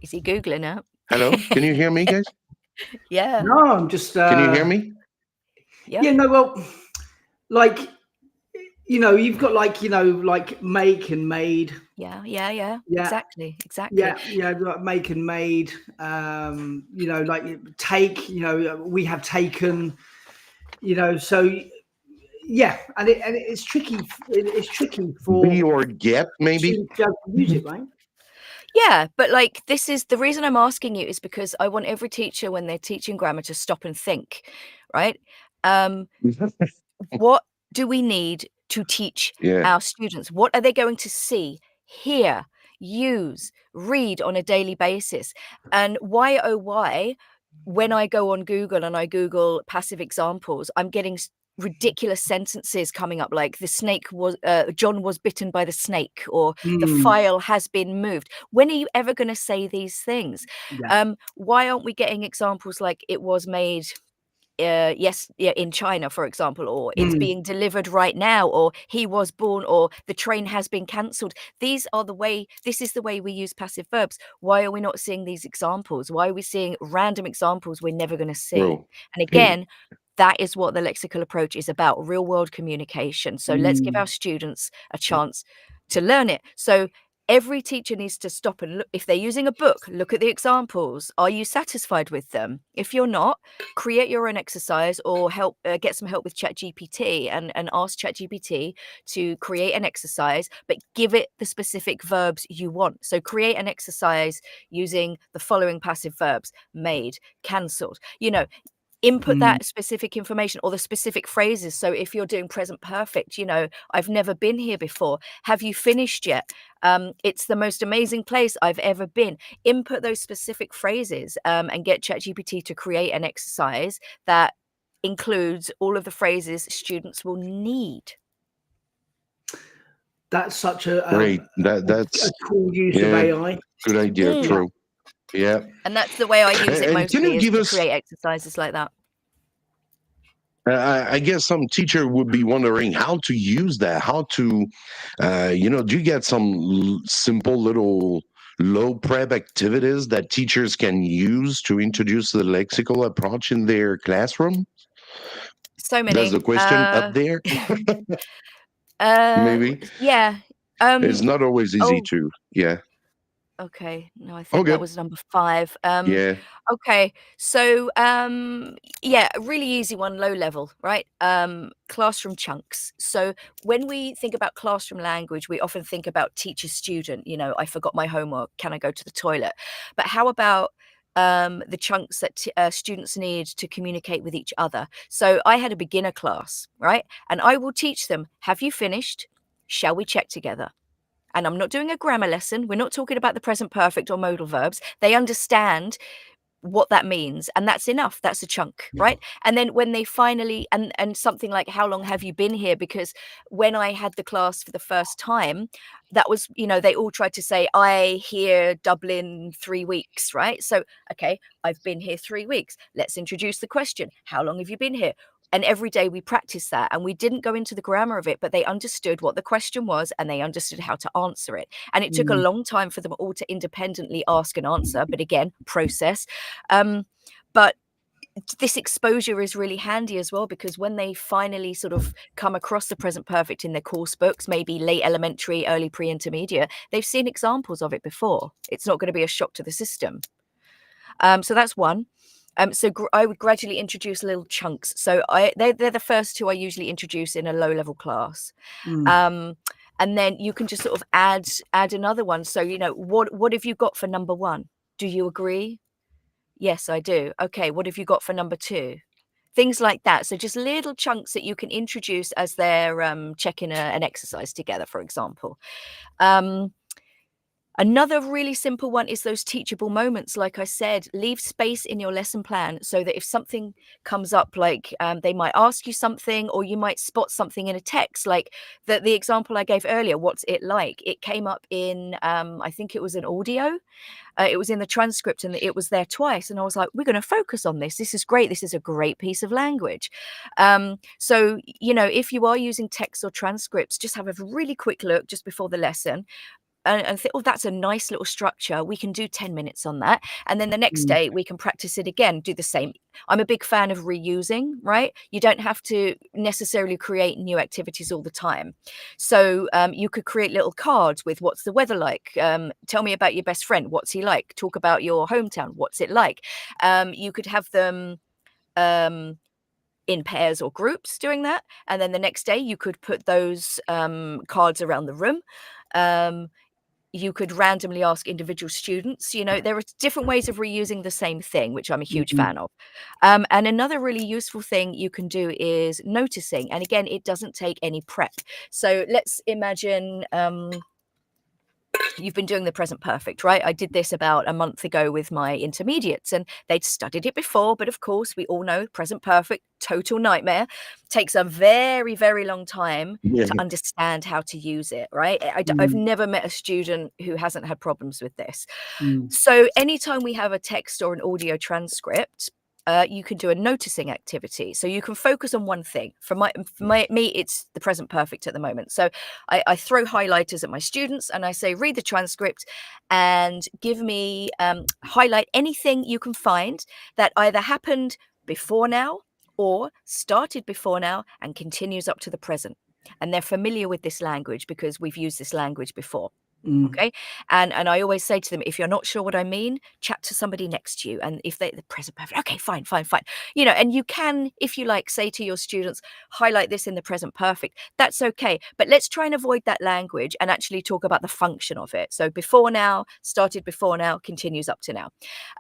S6: Is he Googling it?
S3: Hello, can you hear me, guys?
S6: Yeah.
S4: No, I'm just.
S3: Can you hear me?
S4: Yeah. No. Well, like, you know, you've got like, you know, like make and made.
S6: Yeah. Exactly.
S4: Yeah, like make and made. You know, like take. You know, we have taken. You know, so yeah, and it's tricky. It's tricky for
S3: be or get, maybe.
S4: To use it, right?
S6: Yeah, but like, this is the reason I'm asking you, is because I want every teacher, when they're teaching grammar, to stop and think, right? What do we need to teach our students? What are they going to see, hear, use, read on a daily basis. And why, oh, why, when I go on Google and I Google passive examples, I'm getting ridiculous sentences coming up like the snake was John was bitten by the snake, or the file has been moved. When are you ever going to say these things?
S4: Yeah.
S6: Why aren't we getting examples like it was made in China, for example, or it's being delivered right now, or he was born, or the train has been cancelled? This is the way we use passive verbs. Why are we not seeing these examples? Why are we seeing random examples we're never going to see?
S3: True.
S6: And again, that is what the lexical approach is about, real world communication. So let's give our students a chance to learn it. So every teacher needs to stop and look. If they're using a book, look at the examples. Are you satisfied with them? If you're not, create your own exercise, or get some help with ChatGPT and ask ChatGPT to create an exercise, but give it the specific verbs you want. So create an exercise using the following passive verbs: made, cancelled. Input that specific information or the specific phrases. So if you're doing present perfect, I've never been here before. Have you finished yet? It's the most amazing place I've ever been. Input those specific phrases and get ChatGPT to create an exercise that includes all of the phrases students will need.
S4: That's such a
S3: Great. That's
S4: cool use of AI.
S3: good idea. True. Yeah.
S6: And that's the way I use it
S3: And
S6: mostly,
S3: can you
S6: is
S3: give
S6: to
S3: us-
S6: create exercises like that.
S3: I guess some teacher would be wondering how to use that, how to, do you get some simple little low prep activities that teachers can use to introduce the lexical approach in their classroom?
S6: So many.
S3: That's the question up there. Maybe.
S6: Yeah.
S3: It's not always easy
S6: oh,
S3: to, yeah.
S6: Okay. No, I think
S3: Okay.
S6: that was number 5.
S3: Yeah.
S6: Okay. So, a really easy one, low level, right? Classroom chunks. So when we think about classroom language, we often think about teacher student, I forgot my homework. Can I go to the toilet? But how about the chunks that students need to communicate with each other? So I had a beginner class, right? And I will teach them, have you finished? Shall we check together? And I'm not doing a grammar lesson. We're not talking about the present perfect or modal verbs. They understand what that means, and that's enough. That's a chunk, right? And then when they finally and something like, how long have you been here? Because when I had the class for the first time, that was, they all tried to say, I hear Dublin 3 weeks, right? So, okay, I've been here 3 weeks. Let's introduce the question. How long have you been here? And every day we practiced that, and we didn't go into the grammar of it, but they understood what the question was and they understood how to answer it. And it took a long time for them all to independently ask and answer, but again, process. But this exposure is really handy as well, because when they finally sort of come across the present perfect in their course books, maybe late elementary, early pre-intermediate, they've seen examples of it before. It's not going to be a shock to the system. So that's one. So I would gradually introduce little chunks. So they're the first two I usually introduce in a low-level class. And then you can just sort of add another one. So, what have you got for number 1? Do you agree? Yes, I do. Okay, what have you got for number 2? Things like that. So just little chunks that you can introduce as they're checking an exercise together, for example. Another really simple one is those teachable moments. Like I said, leave space in your lesson plan so that if something comes up, like they might ask you something, or you might spot something in a text, like the example I gave earlier, what's it like? It came up in, I think it was an audio. It was in the transcript and it was there twice. And I was like, we're going to focus on this. This is great. This is a great piece of language. So, if you are using text or transcripts, just have a really quick look just before the lesson. And think, oh, that's a nice little structure. We can do 10 minutes on that. And then the next day we can practice it again, do the same. I'm a big fan of reusing, right? You don't have to necessarily create new activities all the time. So you could create little cards with what's the weather like? Tell me about your best friend. What's he like? Talk about your hometown. What's it like? You could have them in pairs or groups doing that. And then the next day you could put those cards around the room. You could randomly ask individual students. There are different ways of reusing the same thing, which I'm a huge fan of. And another really useful thing you can do is noticing. And again, it doesn't take any prep. So let's imagine you've been doing the present perfect, right? I did this about a month ago with my intermediates, and they'd studied it before, but of course we all know present perfect, total nightmare, takes a very, very long time
S3: Yeah.
S6: to understand how to use it, right? I've
S4: Mm,
S6: never met a student who hasn't had problems with this.
S4: mm,
S6: So anytime we have a text or an audio transcript, you can do a noticing activity. So you can focus on one thing. For me, it's the present perfect at the moment. So I throw highlighters at my students and I say, read the transcript and give me, highlight anything you can find that either happened before now or started before now and continues up to the present. And they're familiar with this language because we've used this language before.
S4: mm,
S6: Okay. And I always say to them, if you're not sure what I mean, chat to somebody next to you. And if the present perfect, okay, fine, fine, fine. You know, and you can, if you like, say to your students, highlight this in the present perfect. That's okay. But let's try and avoid that language and actually talk about the function of it. So before now, started before now, continues up to now.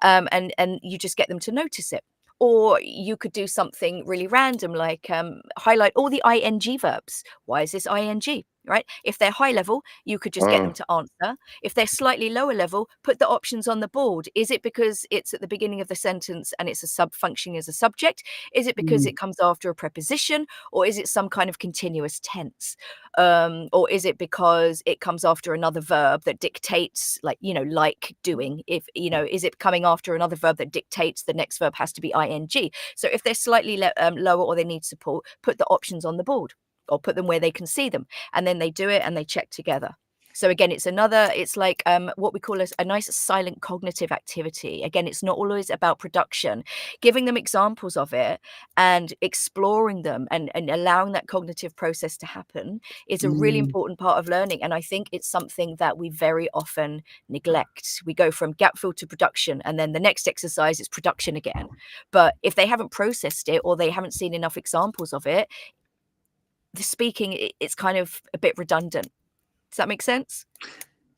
S6: And you just get them to notice it. Or you could do something really random, like highlight all the ing verbs. Why is this ing? Right? If they're high level, you could just get them to answer. If they're slightly lower level, put the options on the board. Is it because it's at the beginning of the sentence and it's a sub functioning as a subject? Is it because
S4: mm.
S6: it comes after a preposition? Or is it some kind of continuous tense? Or is it because it comes after another verb that dictates, like, you know, like doing? If, you know, is it coming after another verb that dictates the next verb has to be ing? So if they're slightly lower or they need support, put the options on the board or put them where they can see them, and then they do it and they check together. So again, it's like what we call a nice silent cognitive activity. Again, it's not always about production. Giving them examples of it and exploring them and allowing that cognitive process to happen is a really
S4: Mm.
S6: important part of learning. And I think it's something that we very often neglect. We go from gap fill to production, and then the next exercise is production again. But if they haven't processed it or they haven't seen enough examples of it, the speaking, it's kind of a bit redundant. Does that make sense?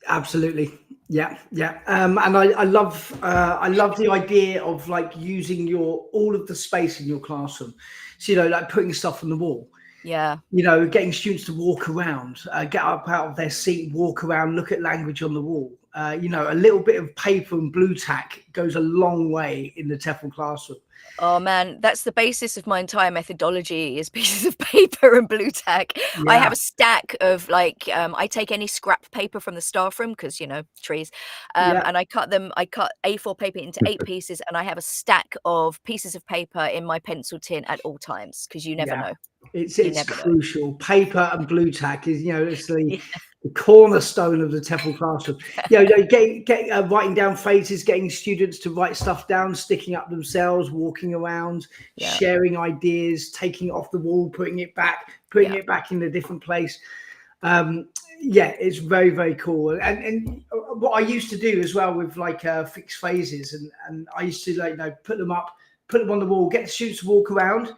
S4: Absolutely. Yeah, yeah. And I love the idea of like using all of the space in your classroom. So, you know, like putting stuff on the wall,
S6: Yeah.
S4: you know, getting students to walk around, get up out of their seat, walk around, look at language on the wall. You know, a little bit of paper and blue tack goes a long way in the TEFL classroom.
S6: Oh man, that's the basis of my entire methodology is pieces of paper and blue tack. I
S4: Yeah,
S6: have a stack of like I take any scrap paper from the staff room because you know trees,
S4: yeah,
S6: and I cut A4 paper into 8 pieces, and I have a stack of pieces of paper in my pencil tin at all times because you never
S4: yeah.
S6: know.
S4: It's
S6: You
S4: it's
S6: never know.
S4: crucial. Paper and blue tack is, you know, it's
S6: Yeah,
S4: the cornerstone of the TEFL classroom. You know, writing down phrases, getting students to write stuff down, sticking up themselves, walking around,
S6: yeah,
S4: sharing ideas, taking it off the wall, putting it back,
S6: yeah.
S4: in a different place. Yeah, it's very, very cool. And what I used to do as well with like fixed phrases, and I used to like, you know, put them on the wall, get the students to walk around.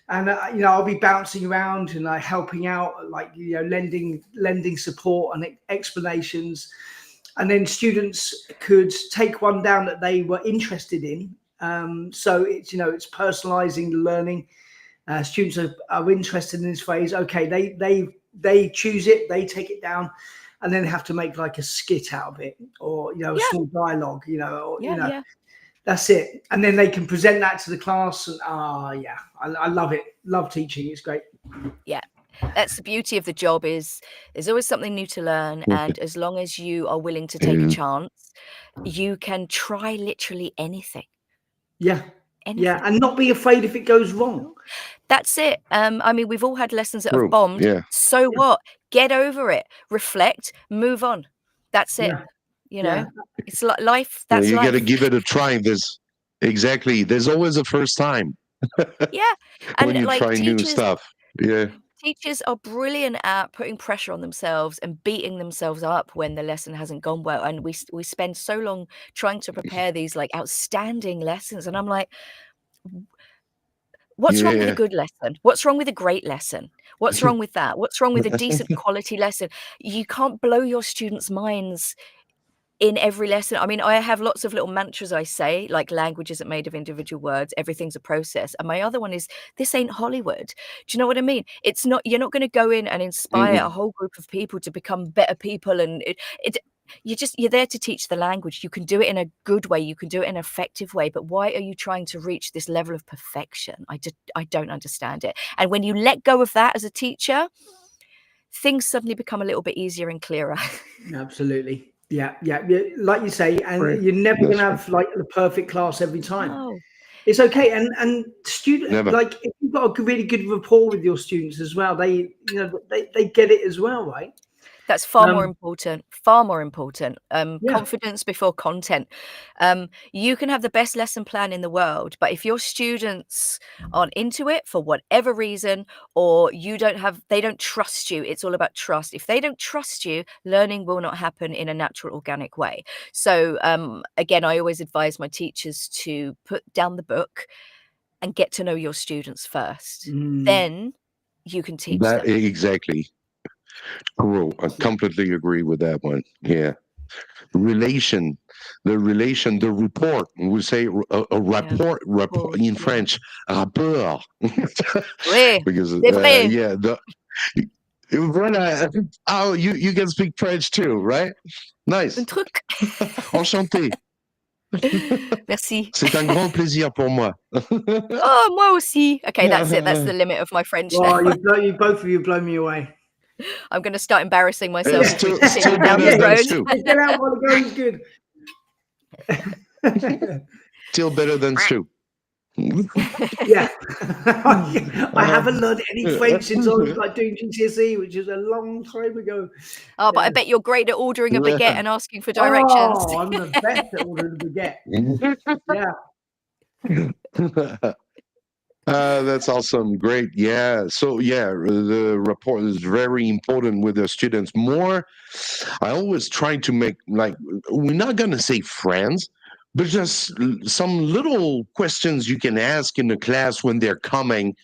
S4: And you know, I'll be bouncing around and like helping out, like, you know, lending support and explanations, and then students could take one down that they were interested in. So it's, you know, it's personalizing the learning. Students are interested in this phrase. Okay, they choose it, they take it down, and then have to make like a skit out of it, or, you know, a
S6: Yeah,
S4: small dialogue, you know, or, you
S6: yeah,
S4: know,
S6: yeah,
S4: that's it. And then they can present that to the class. And yeah, I love it. Love teaching. It's great.
S6: yeah. That's the beauty of the job is there's always something new to learn, and as long as you are willing to take a
S3: Yeah.
S6: chance, you can try literally anything.
S4: Yeah. Yeah.
S6: Anything.
S4: And not be afraid if it goes wrong.
S6: That's it. I mean, we've all had lessons that have
S3: True.
S6: bombed.
S3: Yeah.
S6: So what? Get over it. Reflect. Move on. That's it.
S4: Yeah.
S6: You
S4: Yeah.
S6: know, it's like life.
S3: Yeah,
S6: That's
S3: you got to
S6: life.
S3: give it a try. There's always a first time
S6: Yeah.
S3: when
S6: And
S3: you
S6: like
S3: try new stuff. Yeah.
S6: teachers are brilliant at putting pressure on themselves and beating themselves up when the lesson hasn't gone well. And we spend so long trying to prepare these like outstanding lessons. And I'm like, what's wrong with a
S3: Yeah.
S6: good lesson? What's wrong with a great lesson? What's wrong with that? What's wrong with a decent quality lesson? You can't blow your students' minds in every lesson. I mean, I have lots of little mantras I say, like language isn't made of individual words, everything's a process. And my other one is this ain't Hollywood. Do you know what I mean? It's not, you're not going to go in and inspire a
S3: Mm-mm.
S6: whole group of people to become better people. And you're there to teach the language. You can do it in a good way, you can do it in an effective way, but why are you trying to reach this level of perfection? I don't understand it. And when you let go of that as a teacher, things suddenly become a little bit easier and clearer.
S4: Absolutely. Yeah. Like you say, and
S3: Right.
S4: you're never
S3: That's
S4: going to have like the perfect class every time.
S6: No.
S4: It's okay. And student,
S3: Never.
S4: like if you've got a really good rapport with your students as well, they get it as well, right?
S6: That's far more important.
S4: Yeah.
S6: Confidence before content. You can have the best lesson plan in the world, but if your students aren't into it for whatever reason, or they don't trust you, it's all about trust. If they don't trust you, learning will not happen in a natural, organic way. So again, I always advise my teachers to put down the book and get to know your students first. Then you can teach
S3: That
S6: them.
S3: exactly. Cool. I completely agree with that one. Yeah. The report. We say a rapport in French, rapport.
S6: Oui,
S3: Because
S6: c'est vrai.
S3: yeah, oh, you can speak French too, right? Nice.
S6: Un truc.
S3: Enchanté.
S6: Merci.
S3: C'est un grand plaisir pour moi.
S6: Oh, moi aussi. Okay, that's it. That's the limit of my French now.
S4: You both of you blow me away.
S6: I'm going to start embarrassing myself as we
S3: Still
S6: continue down
S3: better
S6: this
S3: than
S6: road.
S3: Stu.
S4: Get out while the going's good.
S3: Still better than Stu.
S4: Yeah. I haven't learned any French since I was like doing GCSE, which is a long time ago.
S6: Oh, but I bet you're great at ordering a baguette
S3: Yeah.
S6: and asking for directions.
S4: Oh, I'm the best at ordering a baguette. Yeah.
S3: That's awesome. Great. Yeah. So yeah, the rapport is very important with the students. More, I always try to make, like, we're not gonna say friends, but just some little questions you can ask in the class when they're coming.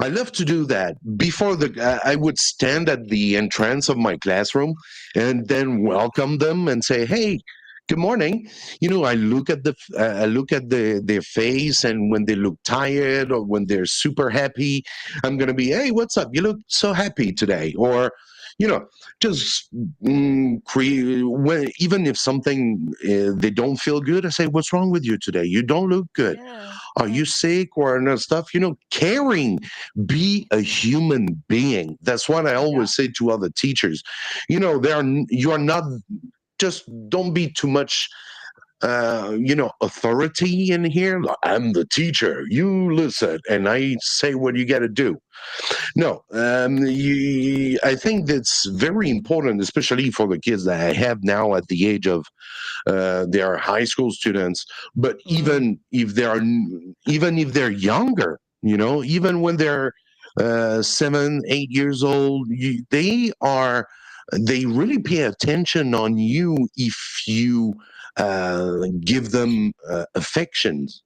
S3: I love to do that. Before I would stand at the entrance of my classroom and then welcome them and say, "Hey, good morning." I look at their face, and when they look tired or when they're super happy, I'm gonna be, "Hey, what's up? You look so happy today." Or, just even if something they don't feel good, I say, "What's wrong with you today? You don't look good.
S6: Yeah.
S3: Are you sick?" Or stuff. Caring. Be a human being. That's what I always say to other teachers. You are not. Just don't be too much authority in here. I'm the teacher, you listen, and I say what you got to do. No, I think that's very important, especially for the kids that I have now at the age of they are high school students. But even if they're younger, even when they're 7, 8 years old, they really pay attention on you if you give them affections.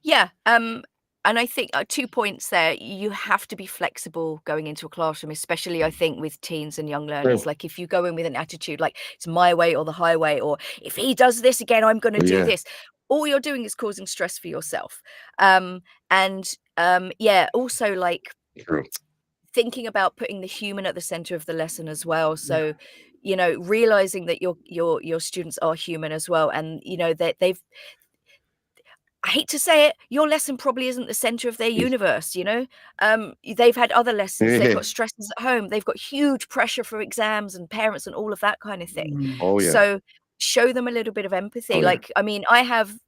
S6: Yeah. And I think 2 points there. You have to be flexible going into a classroom, especially I think with teens and young learners.
S3: Oh.
S6: Like if you go in with an attitude like it's my way or the highway, or if he does this again, I'm going to do
S3: Yeah.
S6: this. All you're doing is causing stress for yourself. Also like
S3: True.
S6: thinking about putting the human at the center of the lesson as well. So, realizing that your students are human as well, and that I hate to say it, your lesson probably isn't the center of their universe, they've had other lessons, they've got stresses at home, they've got huge pressure for exams and parents and all of that kind of thing.
S3: Oh yeah.
S6: So show them a little bit of empathy.
S3: Oh, yeah.
S6: Like, I mean, I have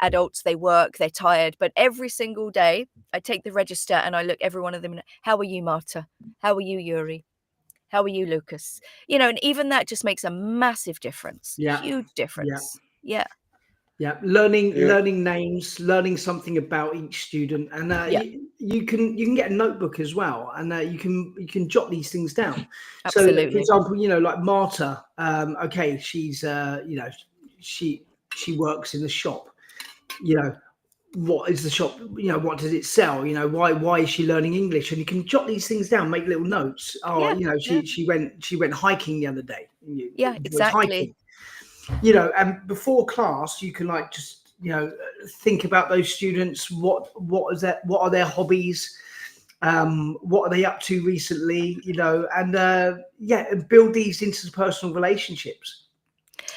S6: adults, they work, they're tired, but every single day I take the register and I look every one of them. How are you, Marta? How are you, Yuri? How are you, Lucas? And even that just makes a massive difference.
S4: Yeah.
S6: Huge difference. Yeah.
S4: Learning names, learning something about each student, and you can get a notebook as well, and you can jot these things down.
S6: Absolutely.
S4: So, for example, like Marta, okay, she's she works in the shop. What is the shop? What does it sell? Why is she learning English? And you can jot these things down, make little notes. She went hiking the other day.
S6: Exactly.
S4: And before class, you can just think about those students. What are their hobbies? What are they up to recently? You know, and build these interpersonal relationships.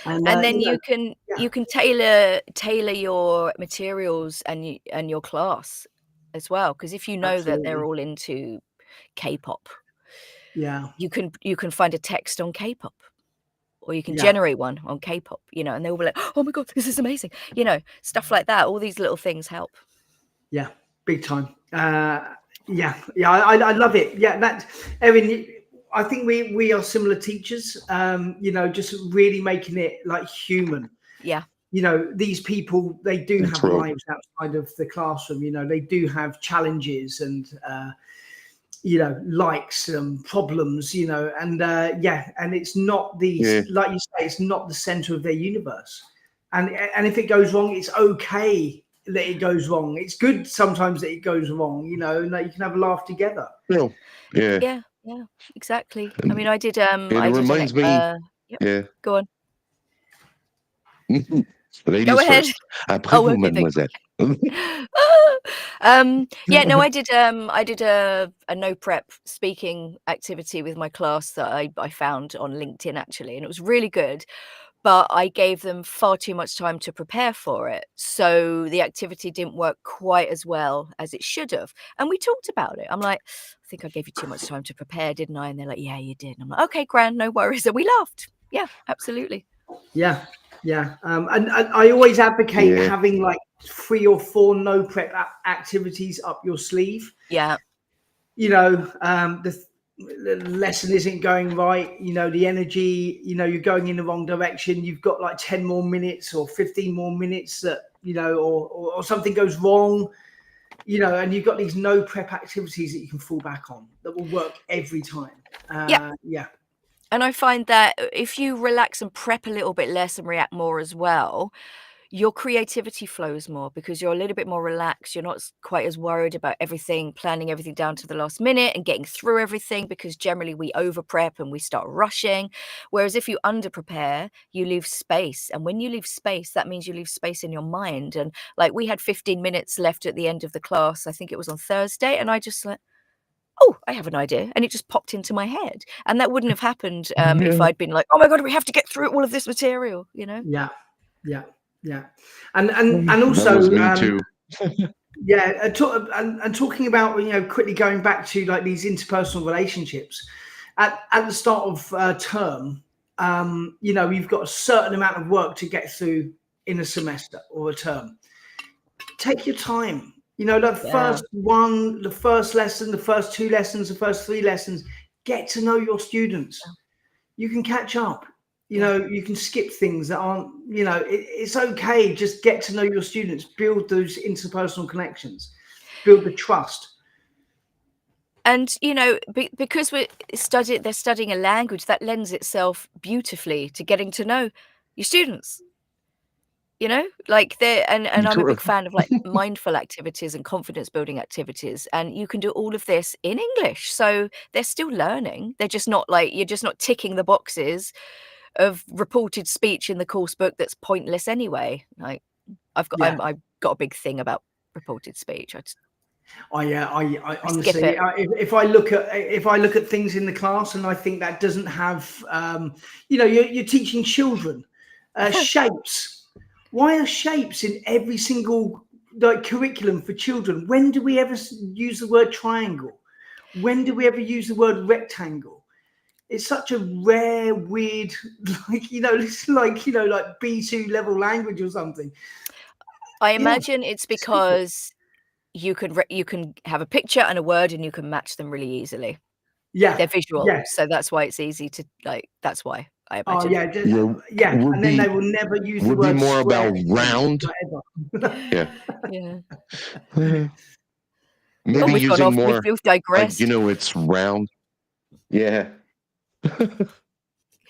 S4: And
S6: then
S4: you know,
S6: you can tailor your materials and your class as well, because if you know that they're
S4: absolutely.
S6: all into K-pop,
S4: Yeah,
S6: you can find a text on K-pop, or you can
S4: yeah,
S6: generate one on K-pop, you know, and they'll be like, oh my god, this is amazing, you know, stuff like that. All these little things help.
S4: yeah, big time. I love it. Yeah, that, Erin, I think we are similar teachers. You know, just really making it like human.
S6: Yeah,
S4: You know, these people, they do have
S3: True.
S4: lives outside of the classroom. You know, they do have challenges and you know, likes and problems. You know, and and it's not these, like you say, it's not the center of their universe. And if it goes wrong, it's okay that it goes wrong. It's good sometimes that it goes wrong, you know, and that you can have a laugh together.
S3: No. Yeah.
S6: yeah, exactly. I
S3: And
S6: mean, I did
S3: it reminds me.
S6: yep,
S3: Yeah.
S6: go on. Go
S3: Ladies
S6: ahead.
S3: first. Après
S6: Oh,
S3: vous,
S6: okay, thank
S3: mademoiselle.
S6: yeah, no, I did a no prep speaking activity with my class that I found on LinkedIn actually, and it was really good, but I gave them far too much time to prepare for it. So the activity didn't work quite as well as it should have. And we talked about it. I'm like, I think I gave you too much time to prepare, didn't I? And they're like, yeah, you did. And I'm like, okay, grand, no worries. And we laughed. Yeah, absolutely.
S4: Yeah, yeah. And I always advocate
S3: Yeah.
S4: having like 3 or 4 no prep activities up your sleeve.
S6: Yeah.
S4: You know, the lesson isn't going right. You know, the energy, you know, you're going in the wrong direction. You've got like 10 more minutes or 15 more minutes that, you know, or something goes wrong, you know, and you've got these no prep activities that you can fall back on that will work every time. Yeah.
S6: And I find that if you relax and prep a little bit less and react more as well, your creativity flows more because you're a little bit more relaxed. You're not quite as worried about everything, planning everything down to the last minute and getting through everything, because generally we over prep and we start rushing. Whereas if you under prepare, you leave space. And when you leave space, that means you leave space in your mind. And like we had 15 minutes left at the end of the class. I think it was on Thursday. And I just like, oh, I have an idea. And it just popped into my head. And that wouldn't have happened if I'd been like, oh my God, we have to get through all of this material, you know?
S4: Yeah. And also,
S3: That was me too.
S4: and talking about, you know, quickly going back to like these interpersonal relationships at the start of term, you know, you've got a certain amount of work to get through in a semester or a term. Take your time. You know, the first lesson, the first 2 lessons, the first 3 lessons, get to know your students. You can catch up. You know, you can skip things that aren't, you know, it's okay. Just get to know your students, build those interpersonal connections, build the trust.
S6: And, you know, because they're studying a language that lends itself beautifully to getting to know your students. You know, like and I'm a big fan of like mindful activities and confidence building activities. And you can do all of this in English. So they're still learning. They're just not like, you're just not ticking the boxes of reported speech in the course book that's pointless anyway. Like I've got a big thing about reported speech.
S4: I honestly, if I look at things in the class and I think that doesn't have, you know, you're teaching children shapes. Why are shapes in every single like curriculum for children? When do we ever use the word triangle? When do we ever use the word rectangle? It's such a rare, weird, like, you know, it's like, you know, like B2 level language or something.
S6: I imagine it's because you can have a picture and a word and you can match them really easily.
S4: Yeah,
S6: they're visual, so that's why it's easy to like. That's why I imagine.
S4: And then they will never use the word.
S3: Would be more about round. Maybe using more.
S6: We've digressed.
S3: Like, you know, it's round. Yeah.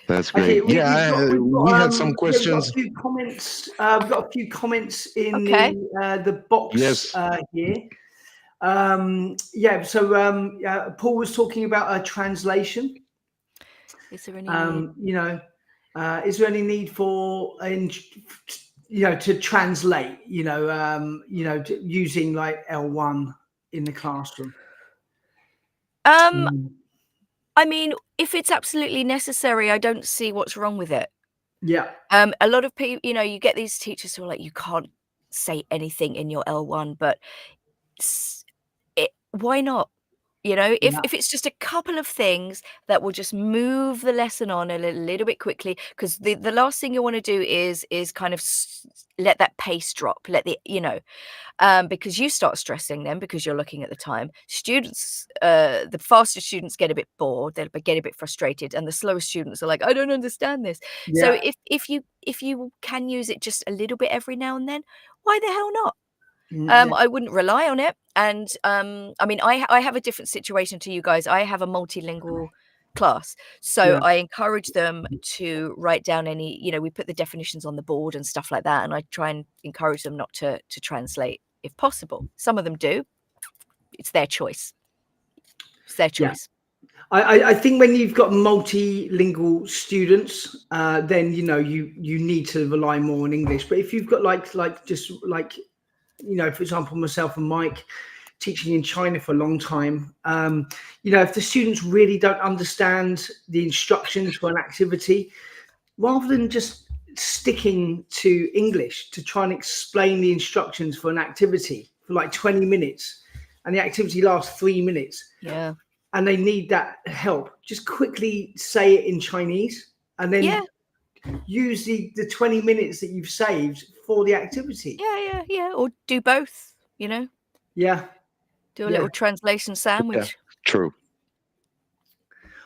S3: That's great.
S4: Okay,
S3: we had some questions.
S4: We've got a few comments in the box here. Paul was talking about a translation.
S6: Is there any
S4: you know, is there any need for you know, to translate, you know, using like L1 in the classroom?
S6: I mean, if it's absolutely necessary, I don't see what's wrong with it.
S4: Yeah.
S6: A lot of people, you get these teachers who are like, you can't say anything in your L1, but why not? If
S4: Yeah.
S6: it's just a couple of things that will just move the lesson on a little bit quickly, because the last thing you want to do is kind of let that pace drop, because you start stressing them because you're looking at the time. Students, the faster students get a bit bored, they'll get a bit frustrated, and the slower students are like, I don't understand this. So
S4: Yeah.
S6: if you can use it just a little bit every now and then, why the hell not?
S4: Yeah.
S6: I wouldn't rely on it. And I mean, I have a different situation to you guys. I have a multilingual class, so
S4: Yeah.
S6: I encourage them to write down any, we put the definitions on the board and stuff like that, and I try and encourage them not to translate if possible. Some of them do. It's their choice. It's their choice.
S4: I think when you've got multilingual students, then you need to rely more on English. But if you've got for example, myself and Mike teaching in China for a long time, if the students really don't understand the instructions for an activity, rather than just sticking to English to try and explain the instructions for an activity for like 20 minutes, and the activity lasts 3 minutes.
S6: Yeah.
S4: And they need that help, just quickly say it in Chinese and then use the 20 minutes that you've saved for the activity.
S6: Yeah. Or do both,
S4: Yeah.
S6: Do a little translation sandwich.
S3: Yeah, true.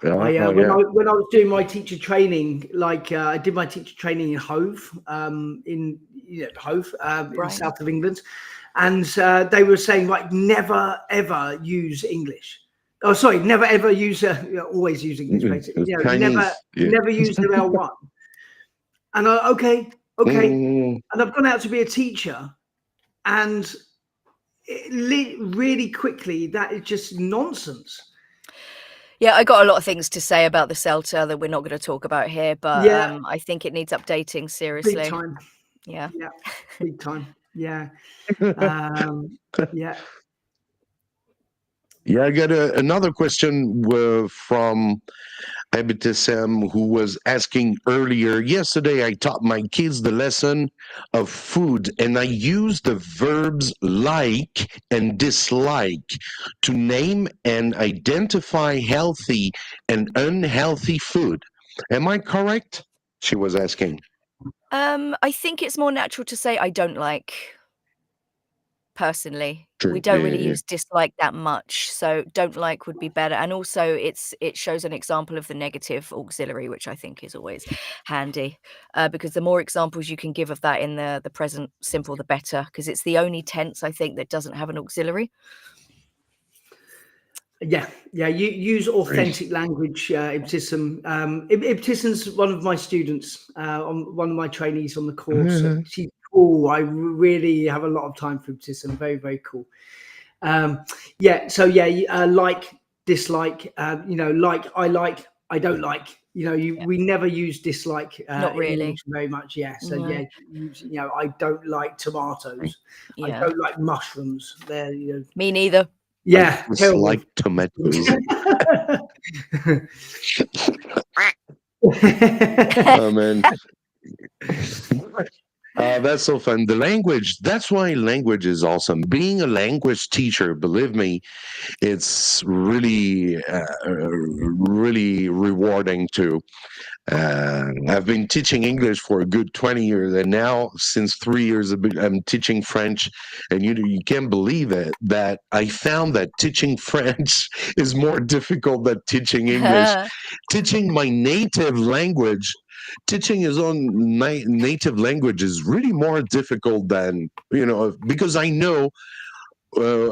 S4: When I was doing my teacher training, I did my teacher training in Hove, in the south of England, and they were saying never ever use English. Oh, sorry, never ever use always use English, basically. Never use the L1. And okay, and I've gone out to be a teacher, and really quickly that is just nonsense.
S6: Yeah, I got a lot of things to say about the CELTA that we're not going to talk about here, but I think it needs updating seriously.
S4: Big time.
S6: Yeah.
S4: Big time. Yeah.
S3: Yeah, I got another question from Abitisem, who was asking earlier. Yesterday, I taught my kids the lesson of food, and I used the verbs like and dislike to name and identify healthy and unhealthy food. Am I correct? She was asking.
S6: I think it's more natural to say I don't like. Personally,
S3: True.
S6: We don't really use dislike that much, so don't like would be better. And also, it shows an example of the negative auxiliary, which I think is always handy, because the more examples you can give of that in the present simple, the better, because it's the only tense I think that doesn't have an auxiliary.
S4: Yeah. You use authentic language, Ibtisam. Ibtisam's one of my students, one of my trainees on the course. She's cool. I really have a lot of time for Ibtisam. Very, very cool. Like, dislike, like, I like, I don't like. We never use dislike
S6: Not really.
S4: very much. Yeah. So
S6: No.
S4: I don't like tomatoes. I don't like mushrooms.
S6: Me neither.
S4: Yeah,
S3: I like tomatoes. Oh man, that's so fun. The language. That's why language is awesome. Being a language teacher, believe me, it's really, really rewarding too. I've been teaching English for a good 20 years, and now since 3 years I'm teaching French, and you can't believe it that I found that teaching French is more difficult than teaching English. Teaching my native language, teaching his own native language is really more difficult than, because I know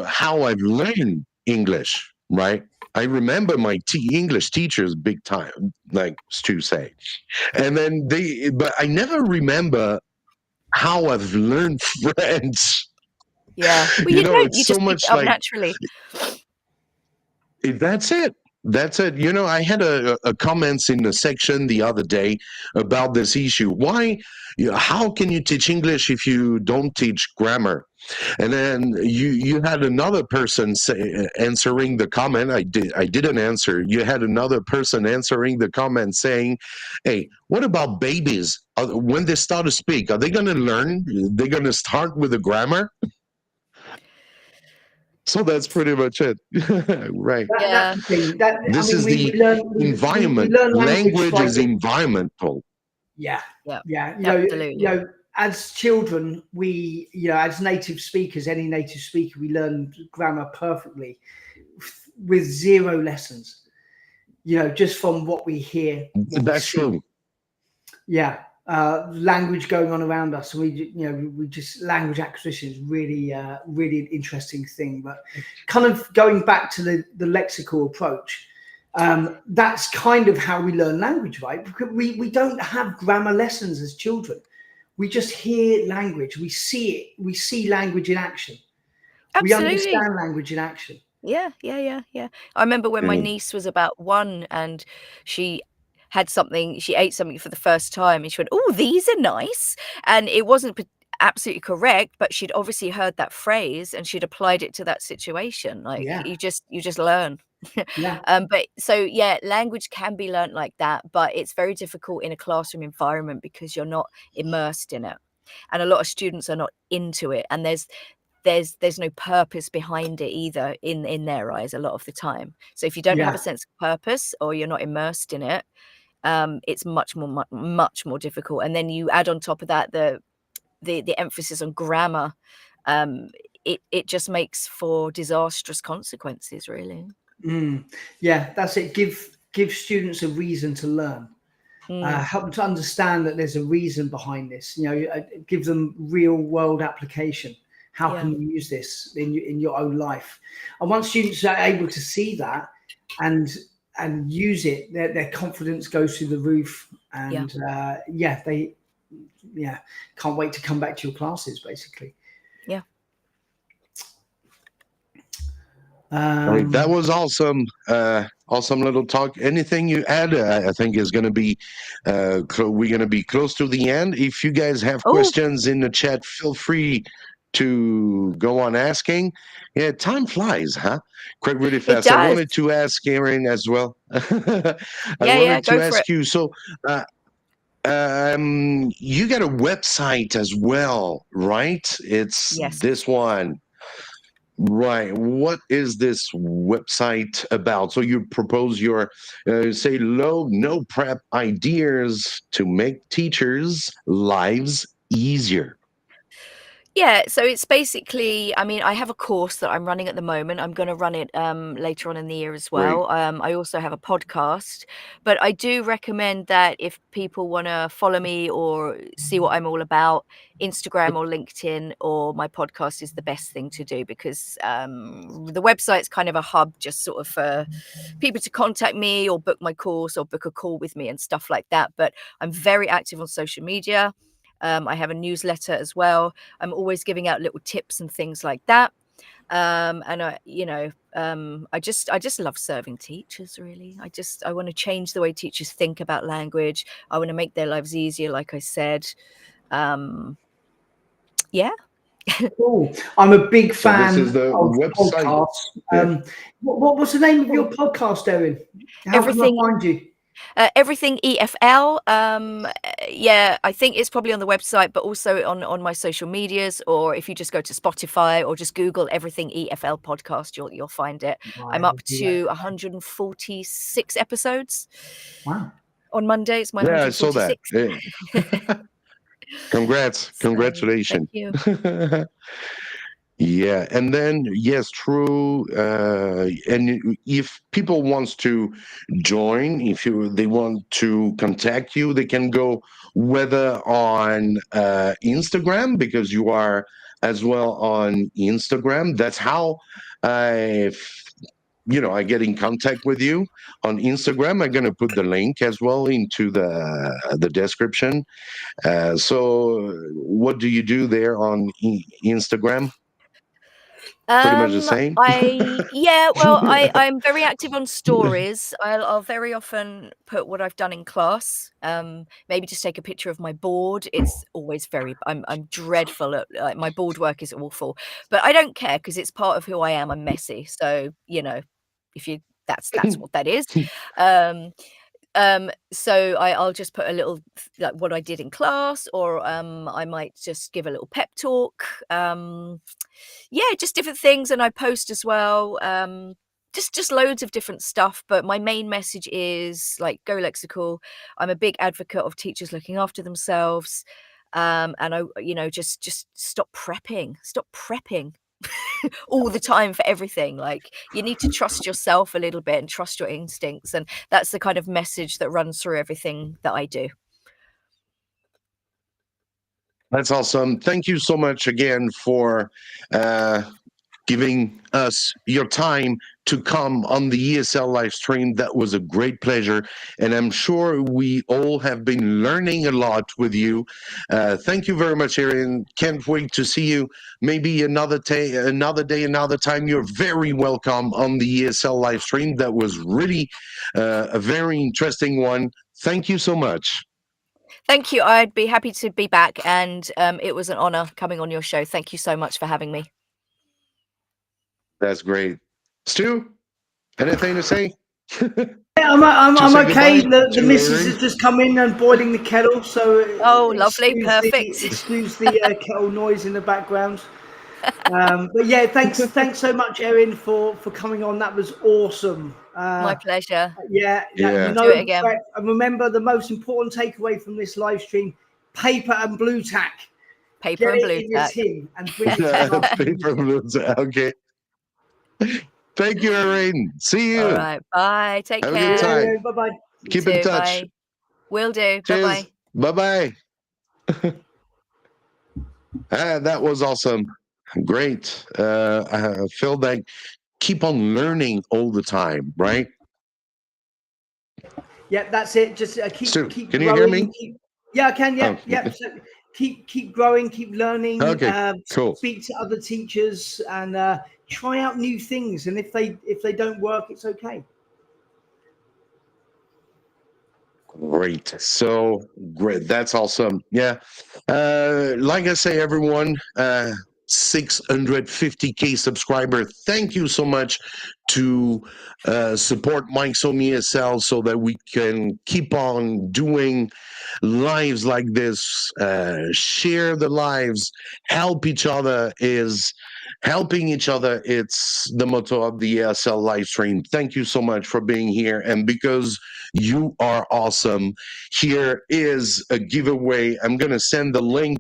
S3: how I've learned English, right? I remember my English teachers big time, like Stu say. And then but I never remember how I've learned French.
S6: Yeah. Well, you don't.
S3: It's
S6: You
S3: so
S6: just pick
S3: much
S6: it up
S3: like
S6: naturally.
S3: That's it. That's it. You know, I had a comments in the section the other day about this issue. Why? How can you teach English if you don't teach grammar? And then you had another person answering the comment. I didn't answer. You had another person answering the comment saying, "Hey, what about babies? When they start to speak, are they going to learn? They're going to start with the grammar." So that's pretty much it. Right.
S4: That's
S6: Yeah.
S4: the thing. That I
S3: This
S4: mean,
S3: is the
S4: we
S3: environment.
S4: learn language
S3: Language
S4: by
S3: is environmental.
S4: yeah,
S6: Yeah.
S4: yeah.
S6: Absolutely.
S4: As children, as native speakers, any native speaker, we learn grammar perfectly with zero lessons. Just from what we hear, what we
S3: That's
S4: see.
S3: true.
S4: Yeah, language going on around us. We just language acquisition is really, really an interesting thing. But kind of going back to the lexical approach, that's kind of how we learn language, right? Because we don't have grammar lessons as children. We just hear language. We see it. We see language in action. We
S6: Absolutely.
S4: understand language in action.
S6: Yeah. I remember when my
S3: Mm.
S6: niece was about 1 and she ate something for the first time and she went, "Oh, these are nice." And it wasn't absolutely correct, but she'd obviously heard that phrase and she'd applied it to that situation. Like
S4: Yeah,
S6: you just learn.
S4: yeah,
S6: But so yeah, language can be learnt like that, but it's very difficult in a classroom environment because you're not immersed in it. And a lot of students are not into it. And there's no purpose behind it either in their eyes a lot of the time. So if you don't have a
S4: yeah,
S6: sense of purpose or you're not immersed in it, it's much more difficult. And then you add on top of that the emphasis on grammar. Um, it just makes for disastrous consequences, really.
S4: yeah. That's it. Give students a reason to learn. Help them to understand that there's a reason behind this. Give them real world application. How
S6: Yeah.
S4: can you use this in your own life? And once students are able to see that and use it, their confidence goes through the roof. And they can't wait to come back to your classes, basically.
S6: Yeah.
S3: All right, that was awesome. Awesome little talk. Anything you add? I think is going to be we're going to be close to the end. If you guys have
S6: Oh,
S3: questions in the chat, feel free to go on asking. Yeah, time flies, huh? Quite really
S6: it
S3: fast. I
S6: does.
S3: wanted to ask Erin as well. I
S6: Yeah,
S3: wanted to
S6: go for
S3: ask
S6: it.
S3: you. So, you got a website as well, right? It's
S6: Yes.
S3: this one. Right. What is this website about? So you propose your, say, no prep ideas to make teachers' lives easier.
S6: Yeah, so it's basically, I mean, I have a course that I'm running at the moment. I'm going to run it later on in the year as
S3: Great.
S6: well. I also have a podcast, but I do recommend that if people want to follow me or see what I'm all about, Instagram or LinkedIn or my podcast is the best thing to do because the website's kind of a hub just sort of for people to contact me or book my course or book a call with me and stuff like that. But I'm very active on social media. I have a newsletter as well. I'm always giving out little tips and things like that. And I just love serving teachers, really. I want to change the way teachers think about language. I want to make their lives easier, like I said. Yeah.
S4: Cool. I'm a big
S3: So this is
S4: fan
S3: the
S4: of
S3: website.
S4: podcasts.
S3: Yeah.
S4: What was the name of your podcast, Erin? How can I
S6: Everything
S4: find you?
S6: Everything EFL. Yeah, I think it's probably on the website, but also on my social medias, or if you just go to Spotify or just Google Everything EFL podcast, you'll find it. I'm up to 146 episodes.
S4: Wow.
S6: On Monday, it's my
S3: Yeah, I saw that.
S6: 146th.
S3: Yeah. Congrats.
S6: So,
S3: Congratulations.
S6: thank you.
S3: Yeah, and then yes, true. And if people wants to join, if they want to contact you, they can go whether on Instagram because you are as well on Instagram. That's how I, I get in contact with you on Instagram. I'm gonna put the link as well into the description. So, what do you do there on Instagram? Pretty much the same?
S6: I'm very active on stories. I'll very often put what I've done in class. Maybe just take a picture of my board. It's always I'm dreadful at, like, my board work is awful, but I don't care because it's part of who I am. I'm messy, so if you that's what that is. So I'll just put a little like what I did in class, or I might just give a little pep talk. Just different things, and I post as well. Just loads of different stuff, but my main message is like go lexical. I'm a big advocate of teachers looking after themselves, and I just stop prepping all the time for everything. Like, you need to trust yourself a little bit and trust your instincts, and that's the kind of message that runs through everything that I do.
S3: That's awesome. Thank you so much again for giving us your time to come on the ESL live stream. That was a great pleasure, and I'm sure we all have been learning a lot with you. Thank you very much, Erin. Can't wait to see you. Maybe another day, another time. You're very welcome on the ESL live stream. That was really a very interesting one. Thank you so much.
S6: Thank you. I'd be happy to be back, and it was an honor coming on your show. Thank you so much for having me.
S3: That's great. Stu, anything to say?
S4: Yeah, I'm okay. The missus
S3: Erin?
S4: has just come in and boiling the kettle, so
S6: lovely, perfect.
S4: Excuse the kettle noise in the background. But yeah, thanks so much, Erin, for coming on. That was awesome.
S6: My pleasure.
S4: Yeah.
S6: Do it again.
S4: And remember, the most important takeaway from this live stream: paper and blue tack.
S6: Paper and blue tack.
S4: And bring it to
S3: paper and blue tack. Okay. Thank you, Erin. See you.
S6: All right. Bye. Take care.
S3: Have a good time.
S4: Bye-bye.
S3: Keep in touch.
S6: Bye. Will do.
S3: Cheers.
S6: Bye-bye.
S3: Bye-bye. That was awesome. Great. I feel like keep on learning all the time, right?
S4: Yeah, that's it. Just keep
S3: Stu,
S4: keep
S3: can
S4: growing.
S3: you hear me?
S4: Yeah, I can. Yeah,
S3: Oh.
S4: yeah. So keep growing, keep learning.
S3: Okay, cool.
S4: Speak to other teachers and try out new things. And if they don't work, it's okay.
S3: Great. So great. That's awesome. Yeah. Like I say, everyone, 650K subscriber. Thank you so much to support Mike's Home ESL so that we can keep on doing lives like this, share the lives, help each other. Helping each other, it's the motto of the ESL live stream. Thank you so much for being here. And because you are awesome, here is a giveaway. I'm going to send the link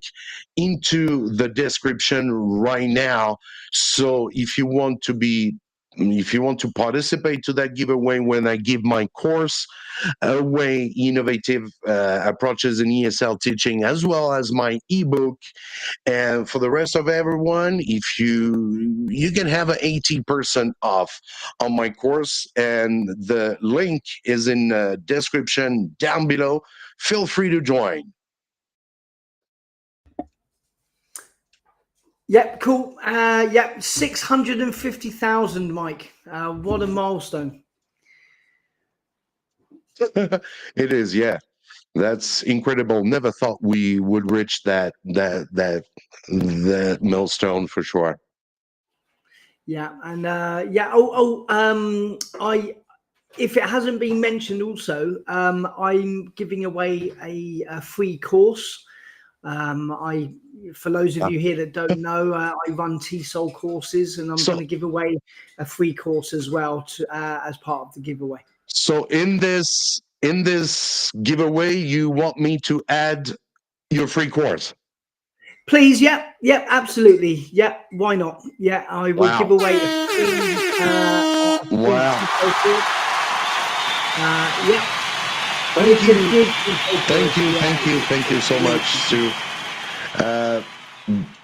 S3: into the description right now. So if you want to participate to that giveaway when I give my course away, Innovative Approaches in ESL Teaching, as well as my ebook. And for the rest of everyone, if you can have an 80% off on my course, and the link is in the description down below. Feel free to join.
S4: Yep, cool. 650,000, Mike. What a milestone.
S3: It is, yeah. That's incredible. Never thought we would reach that milestone for sure.
S4: Yeah, and if it hasn't been mentioned also, I'm giving away a free course. For those of you here that don't know, I run TESOL courses, and I'm going to give away a free course as well as part of the giveaway.
S3: So in this giveaway, you want me to add your free course?
S4: Please, yeah, absolutely, yeah. Why not? Yeah, I will give away a free
S3: wow.
S4: Yeah.
S3: Thank you so much, Stu.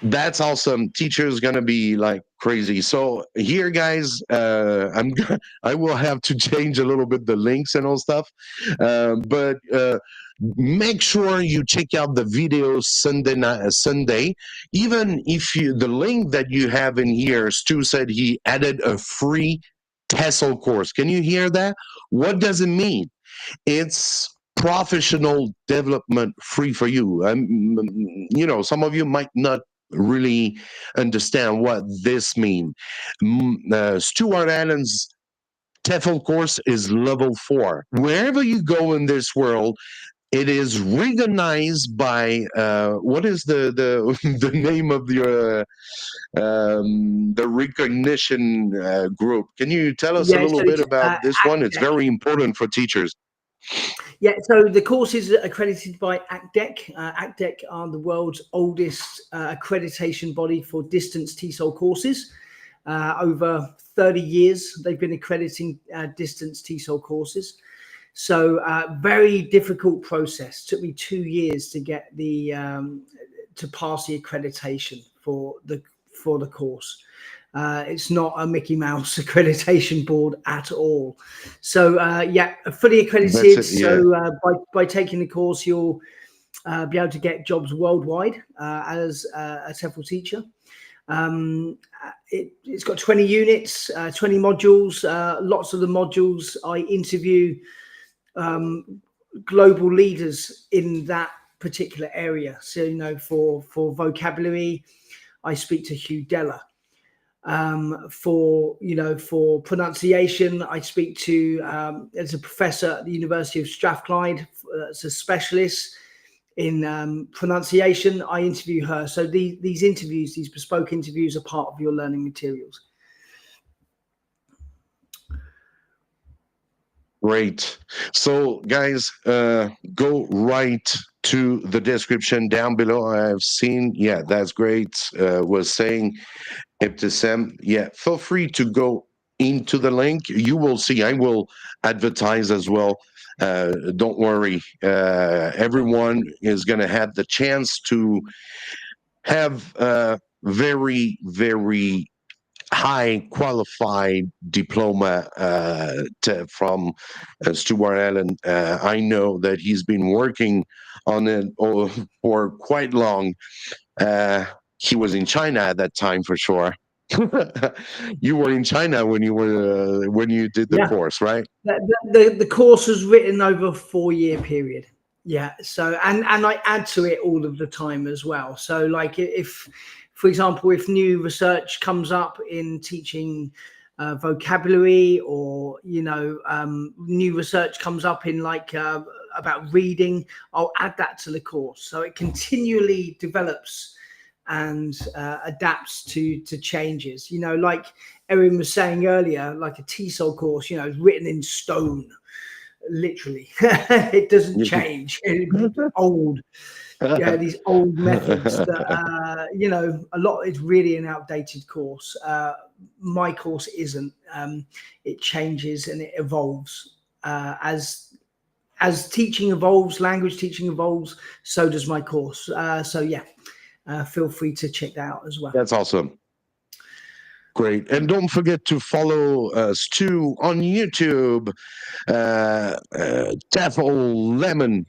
S3: That's awesome. Teachers gonna be like crazy. So here, guys, I will have to change a little bit the links and all stuff, but make sure you check out the video Sunday night, Sunday. Even if the link that you have in here, Stu said he added a free TESOL course. Can you hear that? What does it mean? It's professional development free for you. Some of you might not really understand what this means. Stuart Allen's TEFL course is level 4. Wherever you go in this world, it is recognized by what is the the name of your the recognition group? Can you tell us a
S4: Yeah,
S3: little
S4: so
S3: bit
S4: it's
S3: about this one? It's
S4: ACDEC.
S3: very important for teachers.
S4: Yeah, so the course is accredited by ACDEC. ACDEC are the world's oldest accreditation body for distance TESOL courses. Over 30 years, they've been accrediting distance TESOL courses. So very difficult process. Took me 2 years to get the to pass the accreditation for the course. It's not a Mickey Mouse accreditation board at all. So yeah, fully accredited.
S3: That's it, yeah.
S4: So by taking the course, you'll be able to get jobs worldwide as a TEFL teacher. It's got 20 units, 20 modules. Lots of the modules I interview global leaders in that particular area. So, for vocabulary, I speak to Hugh Deller. For pronunciation, I speak to as a professor at the University of Strathclyde, as a specialist in pronunciation. I interview her. So these interviews, these bespoke interviews, are part of your learning materials.
S3: Great. So, guys, go right to the description down below. I've seen, yeah, that's great. Was saying Ibtisam, yeah, feel free to go into the link. You will see, I will advertise as well. Don't worry. Everyone is going to have the chance to have very, very high qualified diploma from Stuart Allen. I know that he's been working on it for quite long. He was in China at that time for sure. You were in China when you did the course, right?
S4: The course was written over a 4-year period. Yeah. So and I add to it all of the time as well. So like if, for example, if new research comes up in teaching vocabulary, or new research comes up in about reading, I'll add that to the course. So it continually develops and adapts to changes. Like Erin was saying earlier, like a TESOL course, is written in stone, literally. It doesn't change. It's old. Yeah, these old methods that a lot. It's really an outdated course. My course isn't. It changes and it evolves as teaching evolves, language teaching evolves. So does my course. So yeah. Feel free to check that out as well.
S3: That's awesome. Great. And don't forget to follow Stu on YouTube, TEFL Lemon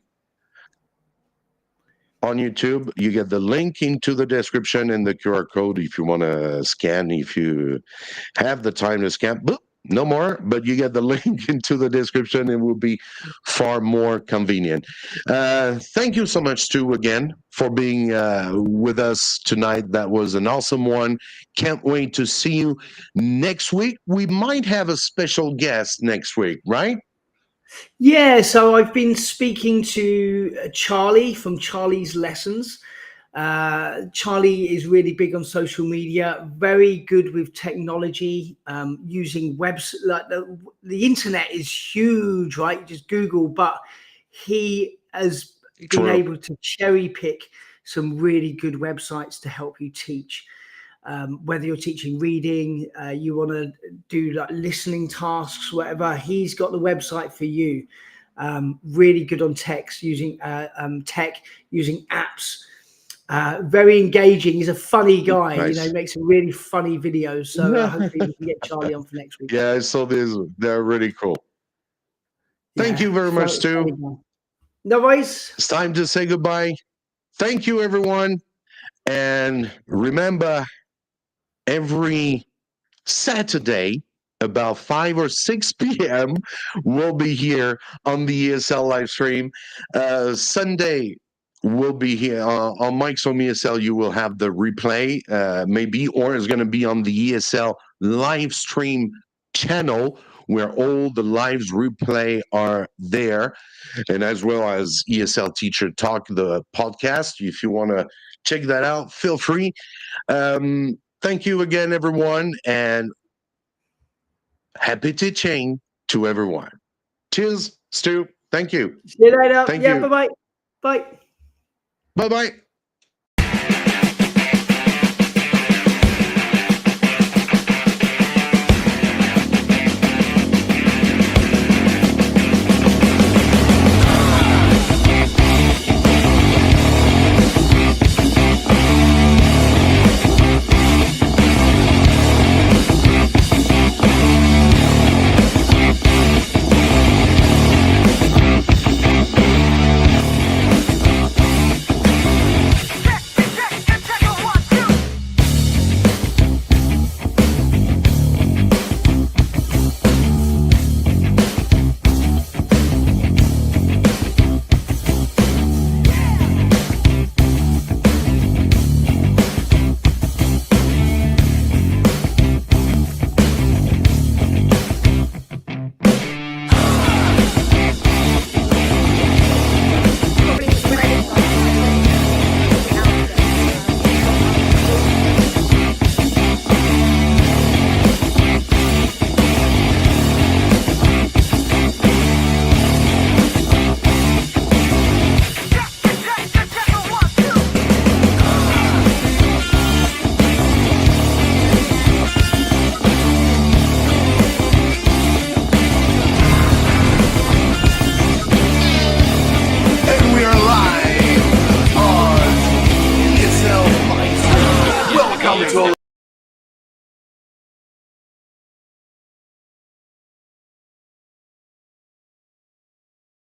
S3: on YouTube. You get the link into the description and the QR code if you want to scan, if you have the time to scan. Boop, no more, but you get the link into the description. It will be far more convenient. Thank you so much, Stu, again, for being with us tonight. That was an awesome one. Can't wait to see you next week. We might have a special guest next week, right?
S4: Yeah, so I've been speaking to Charlie from Charlie's Lessons. Charlie is really big on social media, very good with technology, using webs. Like the internet is huge, right? Just Google, but he has been able to cherry pick some really good websites to help you teach. Whether you're teaching reading, you want to do like listening tasks, whatever, he's got the website for you. Really good on text, using tech, using apps. Very engaging. He's a funny guy.
S3: Nice.
S4: You know, he makes some really funny videos. So hopefully we can get Charlie on for next week.
S3: Yeah, I saw these. They're really cool. Thank you very much, Stu.
S4: No worries.
S3: It's time to say goodbye. Thank you, everyone. And remember, every Saturday, about 5 or 6 p.m., we'll be here on the ESL live stream. Sunday, we'll be here on Mike's on ESL. You will have the replay, maybe, or it's going to be on the ESL live stream channel where all the lives replay are there, and as well as ESL Teacher Talk, the podcast. If you want to check that out, feel free. Thank you again, everyone, and happy teaching to everyone. Cheers, Stu. Thank you.
S4: See you later.
S3: Thank
S4: you.
S3: you.
S4: Bye-bye. Bye.
S3: Bye-bye.
S2: Welcome to